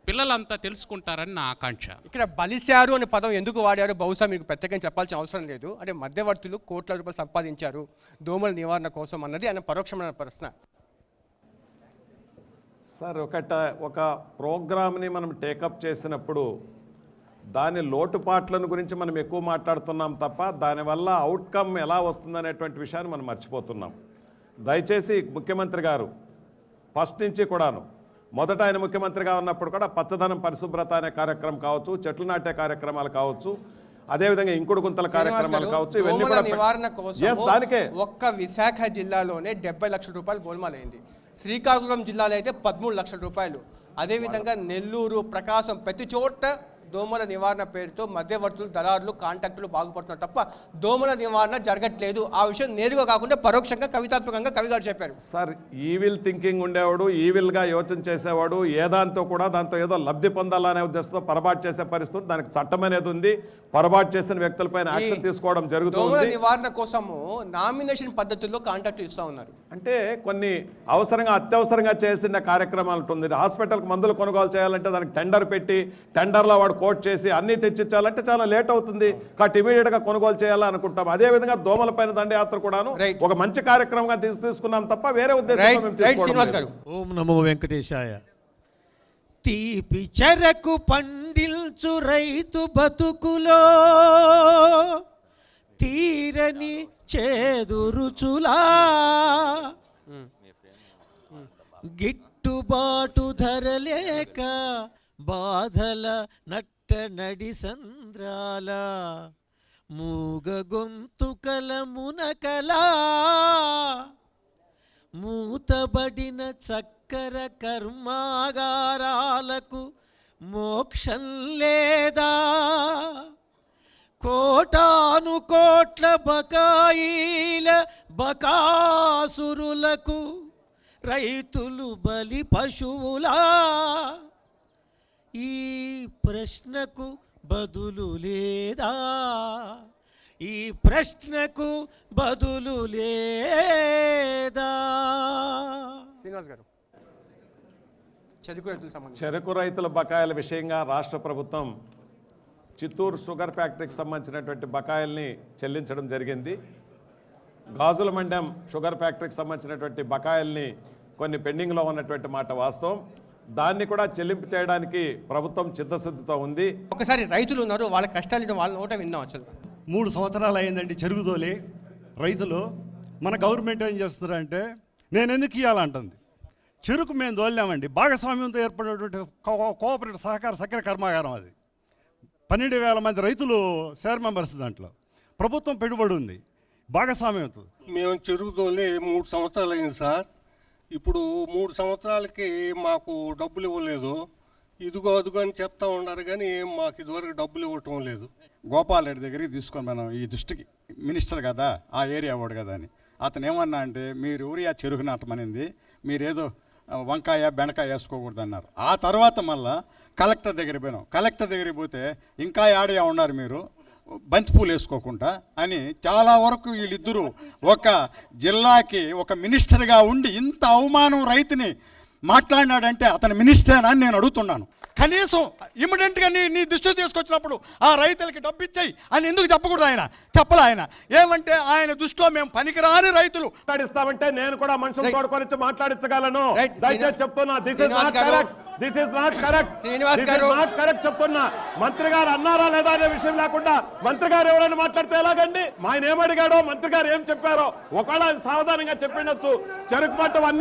పిల్లలంతా తెలుసుకుంటారని నా ఆకాంక్ష. ఇక్కడ బలిశారు అనే పదం ఎందుకు వాడారు బహుశా మీకు ప్రత్యేకంగా చెప్పాల్సిన అవసరం లేదు. అంటే మధ్యవర్తులు కోట్ల రూపాయలు సంపాదించారు దోమల నివారణ కోసం అన్నది ఆయన పరోక్షమైన ప్రశ్న. సార్ ఒక ప్రోగ్రామ్ని మనం టేకప్ చేసినప్పుడు దాని లోటుపాట్లను గురించి మనం ఎక్కువ మాట్లాడుతున్నాం తప్ప దానివల్ల అవుట్కమ్ ఎలా వస్తుందనేటువంటి విషయాన్ని మనం మర్చిపోతున్నాం. దయచేసి ముఖ్యమంత్రి గారు ఫస్ట్ నుంచి కూడాను మొదట ఆయన ముఖ్యమంత్రిగా ఉన్నప్పుడు కూడా పచ్చదనం పరిశుభ్రత అనే కార్యక్రమం కావచ్చు, చెట్లు నాటే కార్యక్రమాలు కావచ్చు, అదేవిధంగా ఇంకుడు గుంతల కార్యక్రమాలు కావచ్చు, ఇవన్నీ కూడా నివారణ కోసం దానికే ఒక్క విశాఖ జిల్లాలోనే 70 లక్షల రూపాయలు గోల్మాలైంది. శ్రీకాకుళం జిల్లాలో అయితే 13 లక్షల రూపాయలు. అదేవిధంగా నెల్లూరు, ప్రకాశం ప్రతి చోట దోమల నివారణ పేరుతో మధ్యవర్తులు, దళారులు, కాంట్రాక్టులు బాగుపడుతున్నారు తప్ప దోమల నివారణ జరగట్లేదు. ఆ విషయం నేరుగా కాకుండా పరోక్షంగా కవితాత్మకంగా కవి గారు చెప్పారు. సార్ ఈవిల్ థింకింగ్ ఉండేవాడు, ఈవిల్గా యోచన చేసేవాడు, దాంతో ఏదో లబ్ధి పొందాలనే ఉద్దేశంతో పొరపాటు చేసే పరిస్థితి, దానికి చట్టం అనేది ఉంది. పొరపాటు చేసిన వ్యక్తులపైన యాక్షన్ తీసుకోవడం జరుగుతుంది. దోమల నివారణ కోసము నామినేషన్ పద్ధతుల్లో కాంట్రాక్టులు ఇస్తా ఉన్నారు. అంటే కొన్ని అత్యవసరంగా చేసిన కార్యక్రమాలు ఉంటుంది. హాస్పిటల్కి మందులు కొనుగోలు చేయాలంటే దానికి టెండర్ పెట్టి టెండర్లో వాడు కోట్ చేసి అన్ని తెచ్చిచ్చాలంటే చాలా లేట్ అవుతుంది. కాబట్టి ఇమీడియట్గా కొనుగోలు చేయాలనుకుంటాం. అదేవిధంగా దోమలపైన దండయాత్ర కూడాను ఒక మంచి కార్యక్రమంగా తీసుకున్నాం తప్ప వేరే ఉద్దేశం. ఓం నమో వెంకటేశాయ. తీపి చెరకు పండిల్చు రైతు బతుకులో తీరని చేదు రుచులా గిట్టుబాటు ధరలేక బాధల నట్ట నడి సంద్రాల మూగ గొంతుకల మునకలా మూతబడిన చక్కర కర్మాగారాలకు మోక్షం లేదా కోటాను కోట్ల బకాయిల బకాసురులకు రైతులు బలి పశువులా ఈ ప్రశ్నకు బదులు లేదా ఈ ప్రశ్నకు బదులు లేదా శ్రీనివాస్ గారు చెరకు రైతుల బకాయిల విషయంగా రాష్ట్ర ప్రభుత్వం చిత్తూరు షుగర్ ఫ్యాక్టరీకి సంబంధించినటువంటి బకాయిల్ని చెల్లించడం జరిగింది. గాజుల మండలం షుగర్ ఫ్యాక్టరీకి సంబంధించినటువంటి బకాయిల్ని కొన్ని పెండింగ్లో ఉన్నటువంటి మాట వాస్తవం. దాన్ని కూడా చెల్లింపు చేయడానికి ప్రభుత్వం చిత్తశుద్ధితో ఉంది. ఒకసారి రైతులు ఉన్నారు, వాళ్ళ కష్టాలు వాళ్ళ నోట విన్నాం. అసలు 3 సంవత్సరాలు అయిందండి చెరుగుదోలి రైతులు. మన గవర్నమెంట్ ఏం చేస్తున్నారంటే నేను ఎందుకు ఇవ్వాలంటుంది. చెరుకు మేము దోలామండి, భాగస్వామ్యంతో ఏర్పడినటువంటి కోఆపరేటివ్ సహకార సక్కెర కర్మాగారం. అది 12,000 మంది రైతులు షేర్ మెంబర్స్. దాంట్లో ప్రభుత్వం పెట్టుబడి ఉంది భాగస్వామ్యంతో. మేము చెరుగుదోలి 3 సంవత్సరాలు అయింది సార్. ఇప్పుడు 3 సంవత్సరాలకి మాకు డబ్బులు ఇవ్వలేదు. ఇదిగో అదుగో అని చెప్తా ఉన్నారు కానీ మాకు ఇదివరకు డబ్బులు ఇవ్వటం లేదు. గోపాల్ రెడ్డి దగ్గరికి తీసుకొని మనం ఈ దృష్టికి మినిస్టర్ కదా, ఆ ఏరియా వాడు కదా అని. అతను ఏమన్నా అంటే మీరు ఊరియా చెరుకు నాటమనింది, మీరేదో వంకాయ బెండకాయ వేసుకోకూడదు అన్నారు. ఆ తర్వాత మళ్ళా కలెక్టర్ దగ్గరికి పోయినాం. కలెక్టర్ దగ్గరికి పోతే ఇంకా ఆడియా ఉన్నారు మీరు, బంతిపూలు వేసుకోకుండా అని చాలా వరకు వీళ్ళిద్దరూ ఒక జిల్లాకి ఒక మినిస్టర్గా ఉండి ఇంత అవమానం రైతుని మాట్లాడినాడంటే అతను మినిస్టర్ అని నేను అడుగుతున్నాను. కనీసం ఇమ్మీడియట్గా నీ దృష్టి తీసుకొచ్చినప్పుడు ఆ రైతులకి డబ్బు ఇచ్చాయి అని ఎందుకు చెప్పకూడదు? ఆయన చెప్పలే. ఆయన ఏమంటే ఆయన దృష్టిలో మేము పనికిరాని రైతులు మాట్లాడిస్తామంటే నేను కూడా మనుషులు తోడుకొని మాట్లాడించగలను. దయచేసి చెప్తున్నా, this is not correct. This is not correct. This is not correct చెప్తున్నా. మంత్రి గారు అన్నారా లేదా అనే విషయం లేకుండా మంత్రి గారు ఎవరైనా మాట్లాడితే ఎలాగండి? ఆయన ఏమడిగాడో మంత్రి గారు ఏం చెప్పారో ఒకవేళ సావధానంగా చెప్పిండొచ్చు. చెరుకు పంట 1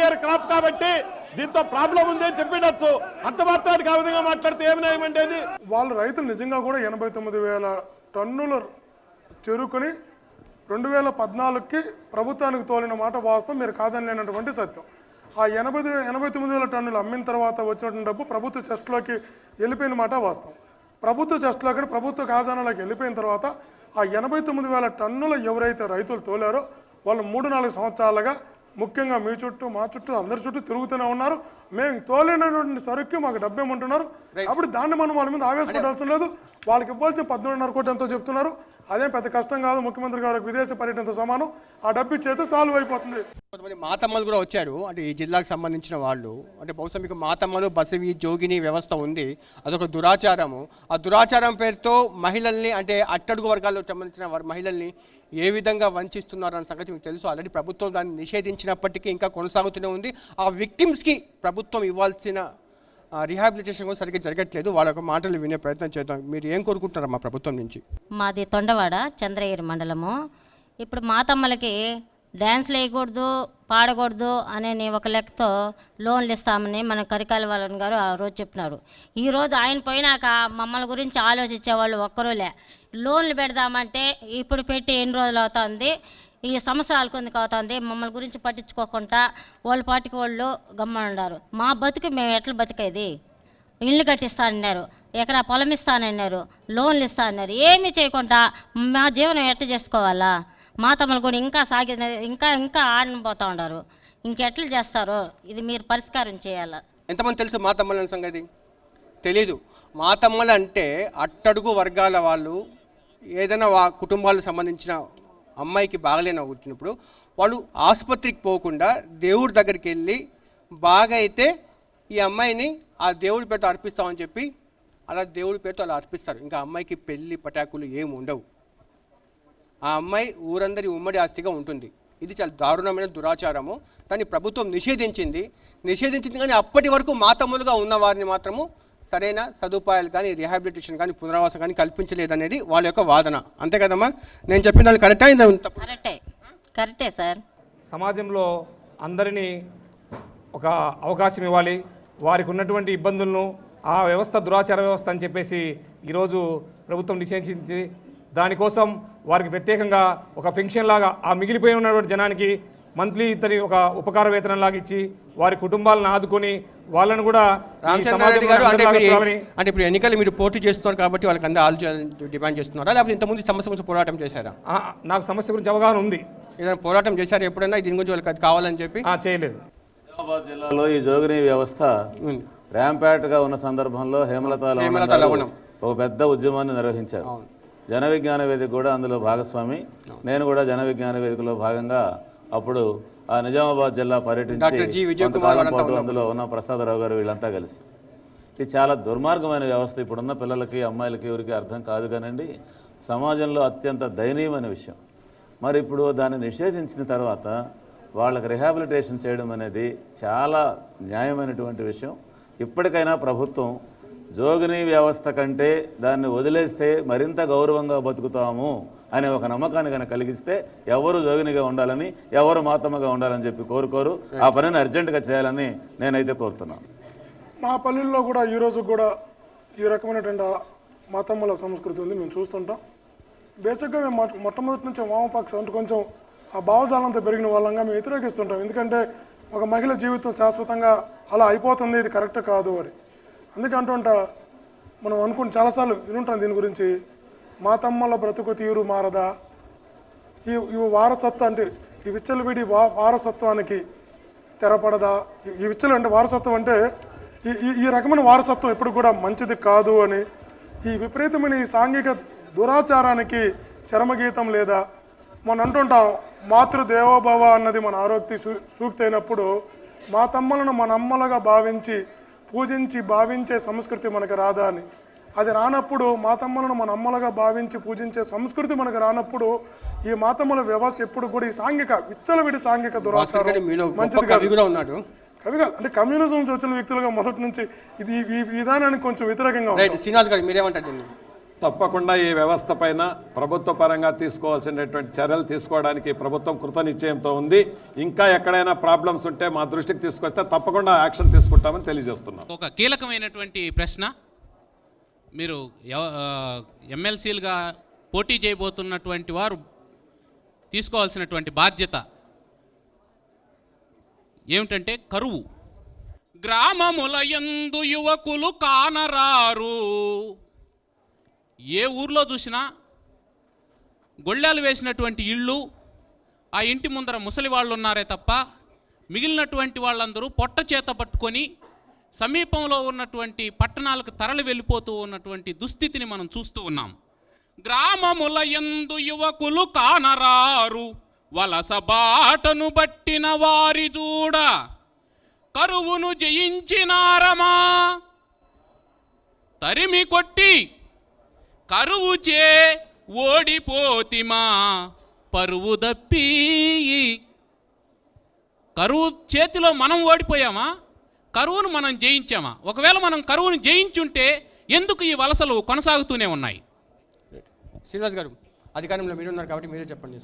year క్రాప్ కాబట్టి దీంతో ప్రాబ్లం ఉంది అని చెప్పిండొచ్చు. అంత మాత్రానికి ఆ విధంగా మాట్లాడితే ఏమి న్యాయమండి? వాళ్ళు రైతులు నిజంగా కూడా 89,000 టన్నుల చెరుకుని 2014కి ప్రభుత్వానికి తోలిన మాట వాస్తవం, మీరు కాదనేటువంటి సత్యం. ఆ 89,000 టన్నులు అమ్మిన తర్వాత వచ్చినటువంటి డబ్బు ప్రభుత్వ చెస్ట్లోకి వెళ్ళిపోయిన మాట వాస్తవం. ప్రభుత్వ చెస్ట్లోకి ప్రభుత్వ ఖజానాలోకి వెళ్ళిపోయిన తర్వాత ఆ 89,000 టన్నులు ఎవరైతే రైతులు తోలారో వాళ్ళు 3-4 సంవత్సరాలుగా ముఖ్యంగా మీ చుట్టూ మా చుట్టూ అందరి చుట్టూ తిరుగుతూనే ఉన్నారు. మేము తోలినటువంటి సరుక్కి మాకు డబ్బు ఏమంటున్నారు. అప్పుడు దాన్ని మనం వాళ్ళ మీద ఆవేశపడాల్సిన లేదు. వాళ్ళకి ఇవ్వాల్సిన 14.5 కోట్లు ఎంతో చెప్తున్నారు. అదేం పెద్ద కష్టం కాదు. ముఖ్యమంత్రి గారు విదేశీ పర్యటనతో సమానం. ఆ డబ్బు ఇచ్చేస్తే సాల్వ్ అయిపోతుంది. కొంతమంది మాతమ్మలు కూడా వచ్చారు, అంటే ఈ జిల్లాకు సంబంధించిన వాళ్ళు. అంటే బహుశా మీకు మాతమ్మలు, బసవి, జోగిని వ్యవస్థ ఉంది, అదొక దురాచారము. ఆ దురాచారం పేరుతో మహిళల్ని, అంటే అట్టడుగు వర్గాలకు సంబంధించిన మహిళల్ని ఏ విధంగా వంచిస్తున్నారు అన్న సంగతి మీకు తెలుసు. ఆల్రెడీ ప్రభుత్వం దాన్ని నిషేధించినప్పటికీ ఇంకా కొనసాగుతూనే ఉంది. ఆ విక్టిమ్స్కి ప్రభుత్వం ఇవ్వాల్సిన రీహాబిలిటేషన్ కూడా సరిగ్గా జరగట్లేదు. వాళ్ళ మాటలు వినే ప్రయత్నం చేద్దాం. మీరు ఏం కోరుకుంటున్నారు మా ప్రభుత్వం నుంచి? మాది తొండవాడ, చంద్రగిరి మండలము. ఇప్పుడు మాతమ్మలకి డ్యాన్స్లు వేయకూడదు, పాడకూడదు అనే ఒక లెక్కతో లోన్లు ఇస్తామని మన కరికాల వాళ్ళని గారు ఆ రోజు చెప్పినారు. ఈరోజు ఆయన పోయినాక మమ్మల్ని గురించి ఆలోచించేవాళ్ళు ఒక్కరూలే. లోన్లు పెడదామంటే ఇప్పుడు పెట్టి ఎన్ని రోజులు అవుతుంది, ఈ సంవత్సరాల కొందుకు అవుతుంది. మమ్మల్ని గురించి పట్టించుకోకుండా వాళ్ళ పాటికి వాళ్ళు గమ్మనున్నారు. మా బతుకు మేము ఎట్లా బతికేది? ఇల్లు కట్టిస్తానన్నారు, ఎకరా పొలం ఇస్తానన్నారు, లోన్లు ఇస్తానన్నారు. ఏమీ చేయకుండా మా జీవనం ఎట్లా చేసుకోవాలా? మా తమ్ముళ్ళు కూడా ఇంకా ఆడిపోతూ ఉన్నారు. ఇంకెట్లా చేస్తారో ఇది మీరు పరిష్కారం చేయాలా. ఎంతమంది తెలుసు మా తమ్ముళ్ళ సంగతి? తెలీదు. మా తమ్ముళ్ళు అంటే అట్టడుగు వర్గాల వాళ్ళు. ఏదైనా కుటుంబాలకు సంబంధించిన అమ్మాయికి బాగలేని వచ్చినప్పుడు వాళ్ళు ఆసుపత్రికి పోకుండా దేవుడి దగ్గరికి వెళ్ళి బాగా అయితే ఈ అమ్మాయిని ఆ దేవుడి పేరుతో అర్పిస్తామని చెప్పి అలా దేవుడి పేరుతో అలా అర్పిస్తారు. ఇంకా అమ్మాయికి పెళ్లి పటాకులు ఏమి ఉండవు. ఆ అమ్మాయి ఊరందరి ఉమ్మడి ఆస్తిగా ఉంటుంది. ఇది చాలా దారుణమైన దురాచారము. దాన్ని ప్రభుత్వం నిషేధించింది కానీ అప్పటి వరకు మాతమ్ములుగా ఉన్న వారిని మాత్రము సరైన సదుపాయాలు కానీ, రీహాబిలిటేషన్ కానీ, పునరావాసం కానీ కల్పించలేదనేది వాళ్ళ యొక్క వాదన. అంతే కదమ్మా? నేను చెప్పిన దాన్ని కరెక్టే సార్. సమాజంలో అందరినీ ఒక అవకాశం ఇవ్వాలి. వారికి ఉన్నటువంటి ఇబ్బందులను ఆ వ్యవస్థ దురాచార వ్యవస్థ అని చెప్పేసి ఈరోజు ప్రభుత్వం నిషేధించింది. దానికోసం వారికి ప్రత్యేకంగా ఒక పెన్షన్ లాగా ఆ మిగిలిపోయి ఉన్నటువంటి జనానికి మంత్లీ ఇతని ఒక ఉపకార వేతనం లాగా ఇచ్చి వారి కుటుంబాలను ఆదుకొని వాళ్ళను కూడా అంటే ఇప్పుడు ఎన్నికలు మీరు పోటీ చేస్తున్నారు కాబట్టి వాళ్ళకి అందరూ డిమాండ్ చేస్తున్నారా, లేకపోతే ఇంతకుముందు సమస్య గురించి పోరాటం చేశారా? నాకు సమస్య గురించి అవగాహన ఉంది. ఏదైనా పోరాటం చేశారు ఎప్పుడైనా దీని గురించి వాళ్ళకి అది కావాలని చెప్పి? చేయలేదు. నిజామాబాద్ జిల్లాలో ఈ జోగిని వ్యవస్థ ర్యాంపేట్గా ఉన్న సందర్భంలో హేమలత ఒక పెద్ద ఉద్యమాన్ని నిర్వహించారు. జన విజ్ఞాన వేదిక కూడా అందులో భాగస్వామి. నేను కూడా జన విజ్ఞాన వేదికలో భాగంగా అప్పుడు ఆ నిజామాబాద్ జిల్లా పర్యటించి కొంతకాలం పాటు అందులో ఉన్న ప్రసాదరావు గారు వీళ్ళంతా కలిసి. ఇది చాలా దుర్మార్గమైన వ్యవస్థ. ఇప్పుడున్న పిల్లలకి, అమ్మాయిలకి ఎవరికి అర్థం కాదు కానండి, సమాజంలో అత్యంత దయనీయమైన విషయం. మరి ఇప్పుడు దాన్ని నిషేధించిన తర్వాత వాళ్ళకి రిహాబిలిటేషన్ చేయడం అనేది చాలా న్యాయమైనటువంటి విషయం. ఇప్పటికైనా ప్రభుత్వం జోగిని వ్యవస్థ కంటే దాన్ని వదిలేస్తే మరింత గౌరవంగా బతుకుతాము అనే ఒక నమ్మకాన్ని కనుక కలిగిస్తే ఎవరు జోగినిగా ఉండాలని, ఎవరు మాతమ్మగా ఉండాలని చెప్పి కోరుకోరు. ఆ పనిని అర్జెంటుగా చేయాలని నేనైతే కోరుతున్నాను. మా పల్లెల్లో కూడా ఈరోజు కూడా ఈ రకమైనటువంటి మాతమ్మల సంస్కృతి ఉంది, మేము చూస్తుంటాం. బేసిక్గా మేము మొట్టమొదటి నుంచి వామపక్షం అంటే కొంచెం ఆ భావజాలంతో పెరిగిన వాళ్ళంగా మేము వ్యతిరేకిస్తుంటాం. ఎందుకంటే ఒక మహిళ జీవితం శాశ్వతంగా అలా అయిపోతుంది, ఇది కరెక్ట్ కాదు అని. అందుకంటుంటా మనం అనుకుని చాలాసార్లు వినుంటాం దీని గురించి. మాతమ్మల బ్రతుకు తీరు మారదా, ఇవి వారసత్వం అంటే ఈ విచ్చలవిడి వారసత్వానికి తెరపడదా? ఈ విచ్చలు అంటే వారసత్వం అంటే ఈ రకమైన వారసత్వం ఎప్పుడు కూడా మంచిది కాదు అని ఈ విపరీతమైన ఈ సాంఘిక దురాచారానికి చరమగీతం లేదా? మనం అంటుంటాం మాతృదేవోభవ అన్నది మన ఆరోగ్య సూక్తి అయినప్పుడు మా తమ్ములను మన అమ్మలుగా భావించి పూజించి భావించే సంస్కృతి మనకు రాదా అని. అది రానప్పుడు మా తమ్ములను మన అమ్మలుగా భావించి పూజించే సంస్కృతి మనకు రానప్పుడు ఈ మాతమ్మల వ్యవస్థ ఎప్పుడు కూడా ఈ సాంఘిక విచ్చలవిడి సాంఘిక దురాచారం మంచిది కాదు. కవిగా అంటే కమ్యూనిజం నుంచి వచ్చిన వ్యక్తులుగా మొదటి నుంచి ఇది ఈ విధానానికి కొంచెం వ్యతిరేకంగా ఉంది. శ్రీనివాస్ గారు మీరేమంటారు? తప్పకుండా ఈ వ్యవస్థ పైన ప్రభుత్వ పరంగా తీసుకోవాల్సినటువంటి చర్యలు తీసుకోవడానికి ప్రభుత్వం కృతనిశ్చయంతో ఉంది. ఇంకా ఎక్కడైనా ప్రాబ్లమ్స్ ఉంటే మా దృష్టికి తీసుకొస్తే తప్పకుండా యాక్షన్ తీసుకుంటామని తెలియజేస్తున్నాం. ఒక కీలకమైనటువంటి ప్రశ్న, మీరు ఎమ్మెల్సీలుగా పోటీ చేయబోతున్నటువంటి వారు తీసుకోవాల్సినటువంటి బాధ్యత ఏమిటంటే కరువు. గ్రామముల యందు యువకులు కానరారు. ఏ ఊర్లో చూసినా గొళ్ళాలు వేసినటువంటి ఇళ్ళు, ఆ ఇంటి ముందర ముసలి వాళ్ళు ఉన్నారే తప్ప మిగిలినటువంటి వాళ్ళందరూ పొట్ట చేత పట్టుకొని సమీపంలో ఉన్నటువంటి పట్టణాలకు తరలి వెళ్ళిపోతూ ఉన్నటువంటి దుస్థితిని మనం చూస్తూ ఉన్నాం. గ్రామముల యందు యువకులు కానరారు, వలస బాటను బట్టిన వారి చూడ కరువును జయించినారమా, తరిమి కొట్టి కరువు చే ఓడిపోతిమా పరువు దప్పి. కరువు చేతిలో మనం ఓడిపోయామా? కరువును మనం జయించామా? ఒకవేళ మనం కరువును జయించుంటే ఎందుకు ఈ వలసలు కొనసాగుతూనే ఉన్నాయి? శ్రీనివాస్ గారు, అధికారంలో మీరు ఉన్నారు కాబట్టి మీరే చెప్పండి.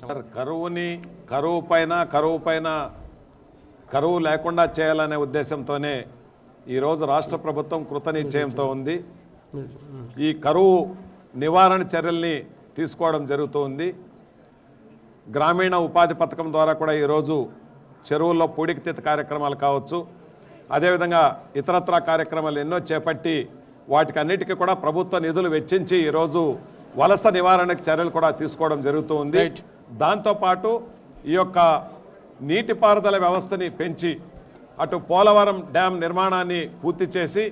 కరువు పైన కరువు లేకుండా చేయాలనే ఉద్దేశంతోనే ఈరోజు రాష్ట్ర ప్రభుత్వం కృతనిశ్చయంతో ఉంది. ఈ కరువు నివారణ చర్యల్ని తీసుకోవడం జరుగుతుంది. గ్రామీణ ఉపాధి పథకం ద్వారా కూడా ఈరోజు చెరువుల్లో పూడికతీత కార్యక్రమాలు కావచ్చు, అదేవిధంగా ఇతరత్రా కార్యక్రమాలు ఎన్నో చేపట్టి వాటికి అన్నిటికీ కూడా ప్రభుత్వ నిధులు వెచ్చించి ఈరోజు వలస నివారణకు చర్యలు కూడా తీసుకోవడం జరుగుతూ ఉంది. దాంతోపాటు ఈ యొక్క నీటిపారుదల వ్యవస్థని పెంచి అటు పోలవరం డ్యామ్ నిర్మాణాన్ని పూర్తి చేసి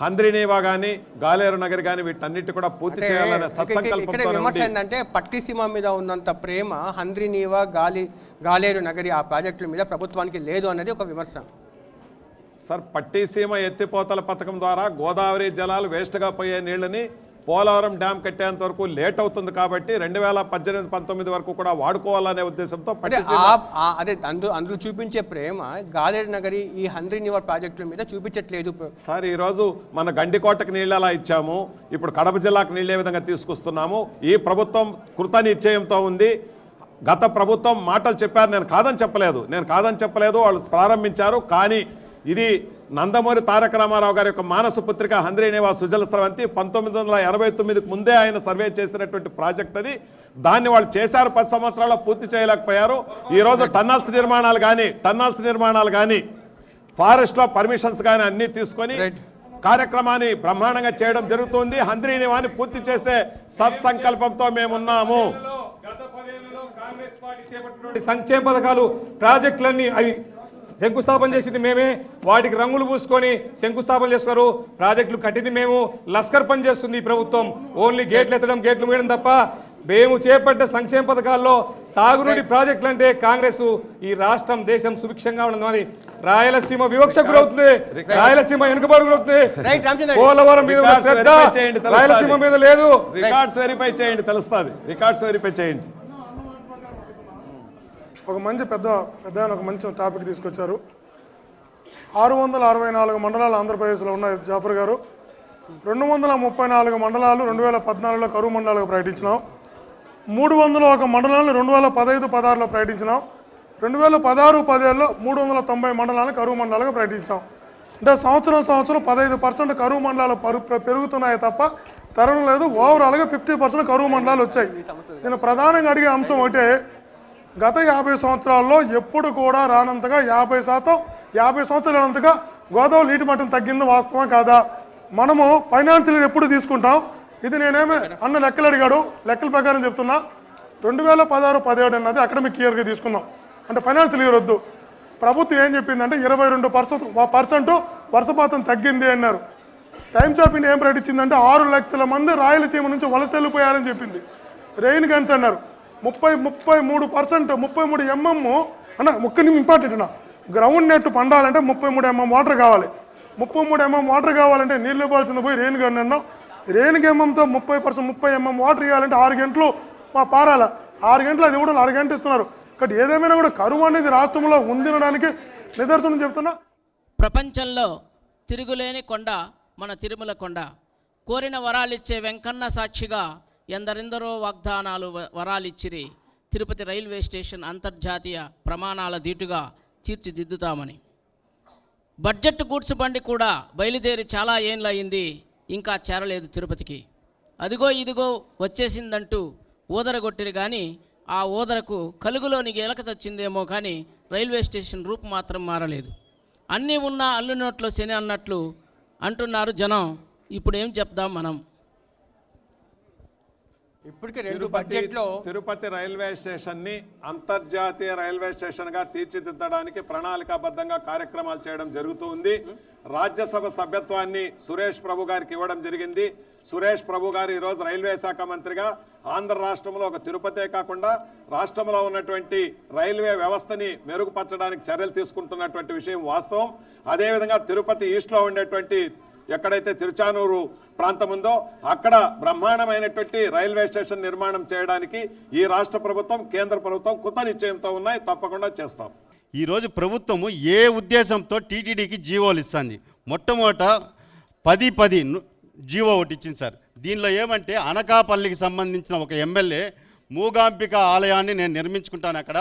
హంద్రీనీవా కానీ గాలేరు నగర్ కానీ వీటన్నిటి కూడా పూర్తి చేయాలనే విమర్శ ఏంటంటే పట్టిసీమ మీద ఉన్నంత ప్రేమ హంద్రీనీవా గాలేరు నగరి ఆ ప్రాజెక్టుల మీద ప్రభుత్వానికి లేదు అన్నది ఒక విమర్శ. సార్, పట్టిసీమ ఎత్తిపోతల పథకం ద్వారా గోదావరి జలాలు వేస్ట్గా పోయే నీళ్ళని పోలవరం డ్యామ్ కట్టేంత వరకు లేట్ అవుతుంది కాబట్టి 2018-19 వరకు కూడా వాడుకోవాలనే ఉద్దేశంతో అదే అందులో చూపించే ప్రేమ గాలేరు నగరి ఈ హంద్రీనీవా ప్రాజెక్టుల మీద చూపించట్లేదు సార్. ఈరోజు మన గండికోటకు నీళ్ళు ఎలా ఇచ్చాము, ఇప్పుడు కడప జిల్లాకు నీళ్ళు ఏ విధంగా తీసుకొస్తున్నాము. ఈ ప్రభుత్వం కృతనిశ్చయంతో ఉంది. గత ప్రభుత్వం మాటలు చెప్పారు, నేను కాదని చెప్పలేదు, వాళ్ళు ప్రారంభించారు. కానీ ఇది నందమూరి తారక రామారావు గారి యొక్క మానస పుత్రిక హంద్రీనీవా సుజల స్రవంతి 1989కు ముందే ఆయన సర్వే చేసినటువంటి ప్రాజెక్ట్ అది. దాన్ని వాళ్ళు చేశారు, 10 సంవత్సరాల్లో పూర్తి చేయలేకపోయారు. ఈరోజు టన్నల్స్ నిర్మాణాలు కానీ ఫారెస్ట్లో పర్మిషన్స్ కానీ అన్నీ తీసుకొని కార్యక్రమాన్ని బ్రహ్మాండంగా చేయడం జరుగుతుంది. హంద్రీనీవాని పూర్తి చేసే సత్సంకల్పంతో మేమున్నాము. సంక్షేమ పథకాలు ప్రాజెక్టులన్నీ అవి శంకుస్థాపన చేసింది మేమే, వాటికి రంగులు పూసుకొని శంకుస్థాపన చేస్తారు. ప్రాజెక్టులు కట్టింది మేము, లస్కర్ పని చేస్తుంది ఈ ప్రభుత్వం. ఓన్లీ గేట్లు ఎత్తడం, గేట్లు మూయడం తప్ప మేము చేపట్టే సంక్షేమ పథకాల్లో సాగునీటి ప్రాజెక్టులు అంటే కాంగ్రెస్ ఈ రాష్ట్రం దేశం సుభిక్షంగా ఉండదు. రాయలసీమ వివక్ష గురవుతుంది, రాయలసీమ వెనుకబడి గురవుతుంది. పోలవరం మీద శ్రద్ధ రాయలసీమ మీద లేదు. రికార్డ్స్ వెరిఫై చేయండి, తెలుస్తుంది. రికార్డ్స్ వెరిఫై చేయండి. ఒక మంచి పెద్ద ఒక మంచి టాపిక్ తీసుకొచ్చారు. 664 మండలాలు ఆంధ్రప్రదేశ్లో ఉన్నాయి జాఫర్ గారు. 234 మండలాలు 2014లో కరువు మండలాలుగా ప్రకటించినాం. 301 మండలాలను 2015-16లో ప్రకటించినాం. 2016-17లో 390 మండలాలను కరువు మండలాలుగా ప్రకటించాం. అంటే సంవత్సరం 15% కరువు మండలాలు పెరుగుతున్నాయి తప్ప తరగడం లేదు. ఓవరాల్గా 50% కరువు మండలాలు వచ్చాయి. నేను ప్రధానంగా అడిగే అంశం ఒకటే, గత 50 సంవత్సరాల్లో ఎప్పుడు కూడా రానంతగా 50 సంవత్సరాలంతగా గోదావరి నీటి మట్టం తగ్గింది వాస్తవం కాదా? మనము ఫైనాన్షియల్ ఎప్పుడు తీసుకుంటాం? ఇది నేనేమి అన్న లెక్కలు అడిగాడు, లెక్కల ప్రకారం చెప్తున్నా. 2016-17 అన్నది అకాడమిక్ ఇయర్గా తీసుకుందాం, అంటే ఫైనాన్షియల్ ఇయర్ వద్దు. ప్రభుత్వం ఏం చెప్పిందంటే 22% వర్షపాతం తగ్గింది అన్నారు. టైమ్స్ ఆఫ్ ఇండియా ఏం ప్రకటించిందంటే 6 లక్షల మంది రాయలసీమ నుంచి వలస వెళ్ళిపోయారని చెప్పింది. రెయిన్ గన్స్ అన్నారు 33%, 33 mm అన్న ఒక్క ఇంపార్టెంట్ అన్న, గ్రౌండ్ నెట్ పండాలంటే 33 mm వాటర్ కావాలి. 33 mm వాటర్ కావాలంటే నీళ్ళు ఇవ్వాల్సింది పోయి రెయిన్ గన్ అన్నాం. రెయిన్ గన్తో 30 mm వాటర్ ఇవ్వాలంటే 6 గంటలు మా పారాల 6 గంటలు అది ఇవ్వడం 6 గంటలు ఇస్తున్నారు. కాబట్టి ఏదేమైనా కూడా కరువు అనేది రాష్ట్రంలో ఉందినడానికి నిదర్శనం చెప్తున్నా. ప్రపంచంలో తిరుగులేని కొండ మన తిరుమల కొండ. కోరిన వరాలిచ్చే వెంకన్న సాక్షిగా ఎందరెందరో వాగ్దానాలు వరాలిచ్చిరి. తిరుపతి రైల్వే స్టేషన్ అంతర్జాతీయ ప్రమాణాల దీటుగా తీర్చిదిద్దుతామని. బడ్జెట్ గూడ్స్ బండి కూడా బయలుదేరి చాలా ఏండ్లయింది, ఇంకా చేరలేదు తిరుపతికి. అదిగో ఇదిగో వచ్చేసిందంటూ ఊదరగొట్టిరు కానీ ఆ ఊదరకు కలుగులోని ఎలక చచ్చిందేమో కానీ రైల్వే స్టేషన్ రూపు మాత్రం మారలేదు. అన్నీ ఉన్నా అల్లు నోట్లో శని అన్నట్లు అంటున్నారు జనం. ఇప్పుడు ఏం చెప్దాం మనం? ఇప్పటికే 2 బడ్జెట్లో తిరుపతి రైల్వే స్టేషన్ని అంతర్జాతీయ రైల్వే స్టేషన్గా తీర్చిదిద్దడానికి ప్రణాళికాబద్ధంగా కార్యక్రమాలు చేయడం జరుగుతూ ఉంది. రాజ్యసభ సభ్యత్వాన్ని సురేష్ ప్రభు గారికి ఇవ్వడం జరిగింది. సురేష్ ప్రభు గారు ఈరోజు రైల్వే శాఖ మంత్రిగా ఆంధ్ర రాష్ట్రంలో ఒక తిరుపతే కాకుండా రాష్ట్రంలో ఉన్నటువంటి రైల్వే వ్యవస్థని మెరుగుపరచడానికి చర్యలు తీసుకుంటున్నటువంటి విషయం వాస్తవం. అదేవిధంగా తిరుపతి ఈస్ట్లో ఉండేటువంటి ఎక్కడైతే తిరుచానూరు ప్రాంతం ఉందో అక్కడ బ్రహ్మాండమైనటువంటి రైల్వే స్టేషన్ నిర్మాణం చేయడానికి ఈ రాష్ట్ర ప్రభుత్వం, కేంద్ర ప్రభుత్వం కృత నిశ్చయంతో ఉన్నాయి. తప్పకుండా చేస్తాం. ఈరోజు ప్రభుత్వము ఏ ఉద్దేశంతో టీటీడీకి జీవోలు ఇస్తుంది? మొట్టమొదట 10-10 జీవో ఒకటి ఇచ్చింది సార్. దీనిలో ఏమంటే అనకాపల్లికి సంబంధించిన ఒక ఎమ్మెల్యే మూగాంబిక ఆలయాన్ని నేను నిర్మించుకుంటాను, అక్కడ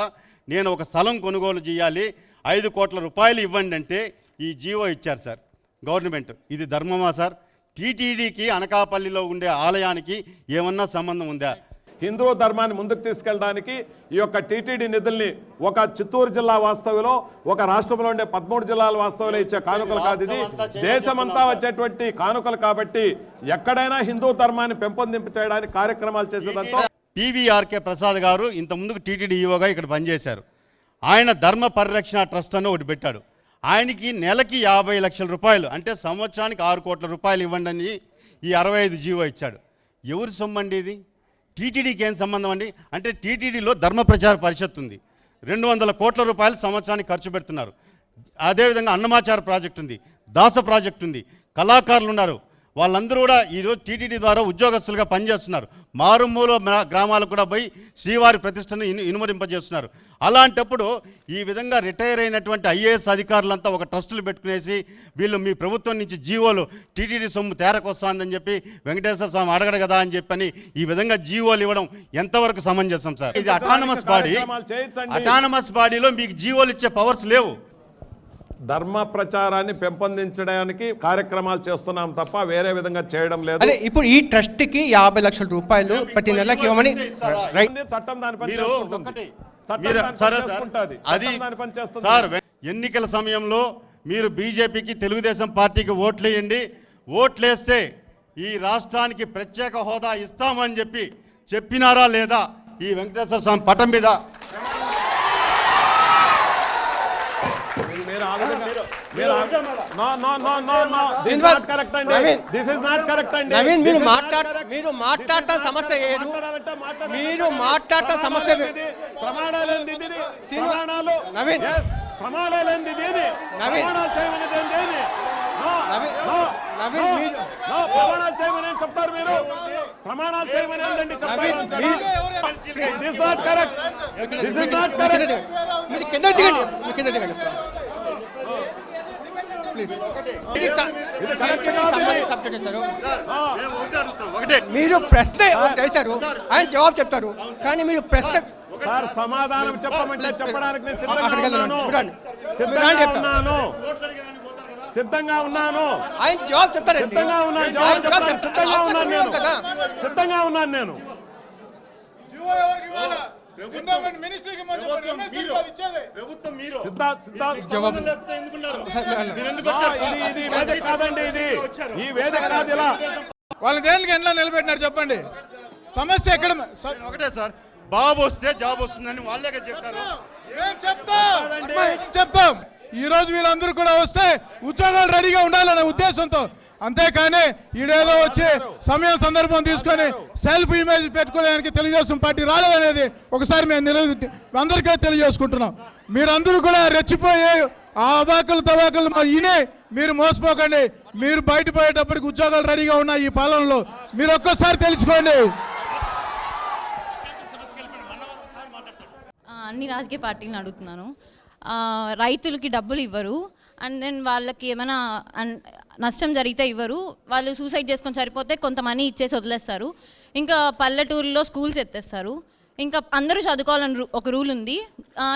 నేను ఒక స్థలం కొనుగోలు చేయాలి, 5 కోట్ల రూపాయలు ఇవ్వండి అంటే ఈ జీవో ఇచ్చారు సార్ గవర్నమెంట్. ఇది ధర్మమా సార్? టీటీడీకి అనకాపల్లిలో ఉండే ఆలయానికి ఏమన్నా సంబంధం ఉందా? హిందూ ధర్మాన్ని ముందుకు తీసుకెళ్ళడానికి ఈ యొక్క టీటీడీ నిధుల్ని ఒక చిత్తూరు జిల్లా వాస్తవ్యంలో, ఒక రాష్ట్రంలో ఉండే 13 జిల్లాల వాస్తవ్యంలో ఇచ్చే కానుకలు కాదు, ఇది దేశమంతా వచ్చేటువంటి కానుకలు. కాబట్టి ఎక్కడైనా హిందూ ధర్మాన్ని పెంపొందింపు చేయడానికి కార్యక్రమాలు చేసేదంతా. పివిఆర్కే ప్రసాద్ గారు ఇంత ముందుకు టీటీడీ ఈవోగా ఇక్కడ పనిచేశారు. ఆయన ధర్మ పరిరక్షణ ట్రస్ట్ అని ఒకటి పెట్టాడు. ఆయనకి నెలకి 50 లక్షల రూపాయలు అంటే సంవత్సరానికి 6 కోట్ల రూపాయలు ఇవ్వండి అని ఈ 65 జీవో ఇచ్చాడు. ఎవరి సొమ్మండి ఇది? టీటీడీకి ఏం సంబంధం అండి? అంటే టీటీడీలో ధర్మ ప్రచార పరిషత్ ఉంది, 200 కోట్ల రూపాయలు సంవత్సరానికి ఖర్చు పెడుతున్నారు. అదేవిధంగా అన్నమాచార ప్రాజెక్ట్ ఉంది, దాస ప్రాజెక్ట్ ఉంది, కళాకారులు ఉన్నారు. వాళ్ళందరూ కూడా ఈరోజు టీటీడీ ద్వారా ఉద్యోగస్తులుగా పనిచేస్తున్నారు. మారుమూల గ్రామాలకు కూడా పోయి శ్రీవారి ప్రతిష్టను ఇనుమరింపజేస్తున్నారు. అలాంటప్పుడు ఈ విధంగా రిటైర్ అయినటువంటి ఐఏఎస్ అధికారులంతా ఒక ట్రస్టులు పెట్టుకునేసి వీళ్ళు మీ ప్రభుత్వం నుంచి జీవోలు టీటీడీ సొమ్ము తేరకొస్తుందని చెప్పి వెంకటేశ్వర స్వామి అడగడు కదా అని చెప్పని ఈ విధంగా జీవోలు ఇవ్వడం ఎంతవరకు సమంజసం సార్? ఇది అటానమస్ బాడీ. అటానమస్ బాడీలో మీకు జీవోలు ఇచ్చే పవర్స్ లేవు. ధర్మ ప్రచారాన్ని పెంపొందించడానికి కార్యక్రమాలు చేస్తున్నాం తప్ప వేరే విధంగా చేయడం లేదు. అదే ఇప్పుడు ఈ ట్రస్ట్ కి 50 లక్షల రూపాయలు ప్రతి నెలకి ఇవ్వమని చట్టం దాని పని సార్. ఎన్నికల సమయంలో మీరు బీజేపీకి, తెలుగుదేశం పార్టీకి ఓట్లేయండి, ఓట్లేస్తే ఈ రాష్ట్రానికి ప్రత్యేక హోదా ఇస్తామని చెప్పినారా లేదా? ఈ వెంకటేశ్వర స్వామి పటం మీద మీరు మాట్లాడటం సమస్య ఏదు, మీరు మాట్లాడటం సమస్య నవీన్ చెప్తారు మీరు ప్రమాణాలు చేయమని మీరు ప్రశ్న చేశారు, ఆయన జవాబు చెప్తారు, కానీ మీరు ప్రశ్న సార్ సమాధానం చెప్పమంటే చెప్పడానికి సిద్ధంగా ఉన్నాను. ఆయన జవాబు చెప్తారు, సిద్ధంగా ఉన్నాను నేను. కాదండి, ఇది ఈ వేదిక కాదు. ఇలా వాళ్ళని దేనికి ఎండ్లో నిలబెట్టినారు చెప్పండి? సమస్య ఎక్కడ? ఒకటే సార్, బాబు వస్తే జాబ్ వస్తుందని వాళ్ళే చెప్పారు. చెప్తాం. ఈ రోజు వీళ్ళందరూ కూడా వస్తే ఉద్యోగాలు రెడీగా ఉండాలనే ఉద్దేశంతో అంతేకాని ఈడేదో వచ్చి సమయం సందర్భం తీసుకొని సెల్ఫ్ ఇమేజ్ పెట్టుకోవడానికి తెలుగుదేశం పార్టీ రాలేదనేది ఒకసారి మేము అందరికీ తెలియజేసుకుంటున్నాం. మీరందరూ కూడా రెచ్చిపోయి ఆ అవాకులు తవాకులు ఇనే మీరు మోసపోకండి. మీరు బయటపోయేటప్పటికి ఉద్యోగాలు రెడీగా ఉన్నాయి ఈ పాలనలో, మీరు ఒక్కసారి తెలుసుకోండి. అన్ని రాజకీయ పార్టీలను అడుగుతున్నాను. రైతులకి డబ్బులు ఇవ్వరు, అండ్ దెన్ వాళ్ళకి ఏమైనా నష్టం జరిగితే ఇవ్వరు. వాళ్ళు సూసైడ్ చేసుకొని సరిపోతే కొంత మనీ ఇచ్చేసి వదిలేస్తారు. ఇంకా పల్లెటూరులో స్కూల్స్ ఎత్తేస్తారు. ఇంకా అందరూ చదువుకోవాలని ఒక రూల్ ఉంది.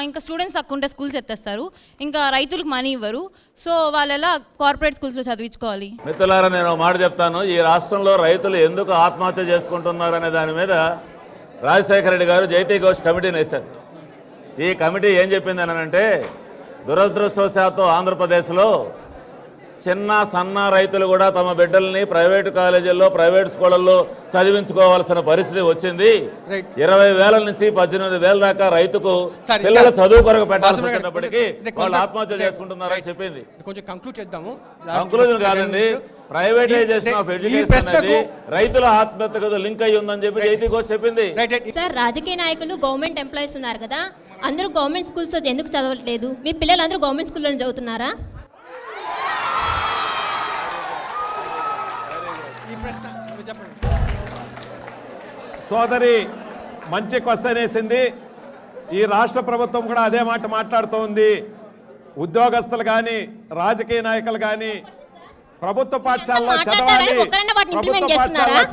ఇంకా స్టూడెంట్స్ తక్కువ ఉంటే స్కూల్స్ ఎత్తేస్తారు. ఇంకా రైతులకు మనీ ఇవ్వరు. సో వాళ్ళు ఎలా కార్పొరేట్ స్కూల్స్లో చదివించుకోవాలి? మిత్రులారా, నేను మాట చెప్తాను. ఈ రాష్ట్రంలో రైతులు ఎందుకు ఆత్మహత్య చేసుకుంటున్నారు అనే దాని మీద రాజశేఖర రెడ్డి గారు జైతీ ఘోష్ కమిటీని వేశారు. ఈ కమిటీ ఏం చెప్పింది అని అంటే, దురదృష్టవశాత్తు ఆంధ్రప్రదేశ్లో చిన్న సన్న రైతులు కూడా తమ బిడ్డల్ని ప్రైవేటు కాలేజీల్లో ప్రైవేట్ స్కూళ్ళల్లో చదివించుకోవాల్సిన పరిస్థితి వచ్చింది. 20,000 నుంచి 18,000 దాకా రైతుకు పిల్లల చదువు కొరకు పెట్టాల్సినప్పటికీ వాళ్ళు ఆత్మహత్య చేసుకుంటున్నారని చెప్పింది. కొంచెం కంక్లూడ్ చేద్దాము. కంక్లూజన్ కాదండి, ప్రైవేటైజేషన్ ఆఫ్ ఎడ్యుకేషన్ అనేది రైతుల ఆత్మహత్యకు లింక్ అయ్యి ఉందని చెప్పి జైతీ ఘోష్ చెప్పింది. సార్, రాజకీయ నాయకులు గవర్నమెంట్ ఎంప్లాయీస్ ఉన్నారు కదా, అందరూ గవర్నమెంట్ స్కూల్స్ ఎందుకు చదవట్లేదు? మీ పిల్లలు అందరూ గవర్నమెంట్ స్కూల్లో చదువుతున్నారా? సోదరి మంచి క్వశ్చన్ వేసింది. ఈ రాష్ట్ర ప్రభుత్వం కూడా అదే మాట మాట్లాడుతూ ఉంది. ఉద్యోగస్తులు కానీ రాజకీయ నాయకులు కానీ ప్రభుత్వ పాఠశాలలో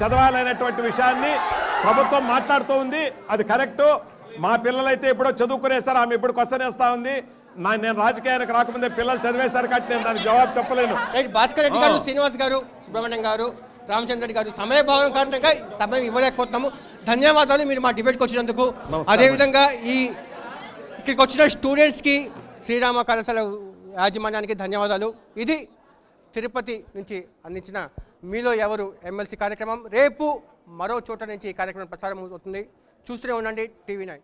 చదవాలనేటువంటి విషయాన్ని ప్రభుత్వం మాట్లాడుతూ ఉంది. అది కరెక్టు. మా పిల్లలైతే ఎప్పుడో చదువుకునేసారు, ఆమె ఇప్పుడు క్వశ్చన్ వేస్తా ఉంది. నేను రాజకీయానికి రాకముందే పిల్లలు చదివేశారు కాబట్టి నేను దానికి జవాబు చెప్పలేను. భాస్కర్ రెడ్డి గారు, శ్రీనివాస్ గారు, సుబ్రహ్మణ్యం గారు, రామచంద్ర రెడ్డి గారు, సమయభావం కారణంగా సమయం ఇవ్వలేకపోతున్నాము. ధన్యవాదాలు మీరు మా డిబేట్కి వచ్చినందుకు. అదేవిధంగా ఇక్కడికి వచ్చిన స్టూడెంట్స్కి, శ్రీరామ కళాశాల యాజమాన్యానికి ధన్యవాదాలు. ఇది తిరుపతి నుంచి అందించిన మీలో ఎవరు ఎమ్మెల్సీ కార్యక్రమం. రేపు మరో చోట నుంచి ఈ కార్యక్రమం ప్రసారం అవుతుంది. చూస్తూనే ఉండండి TV9.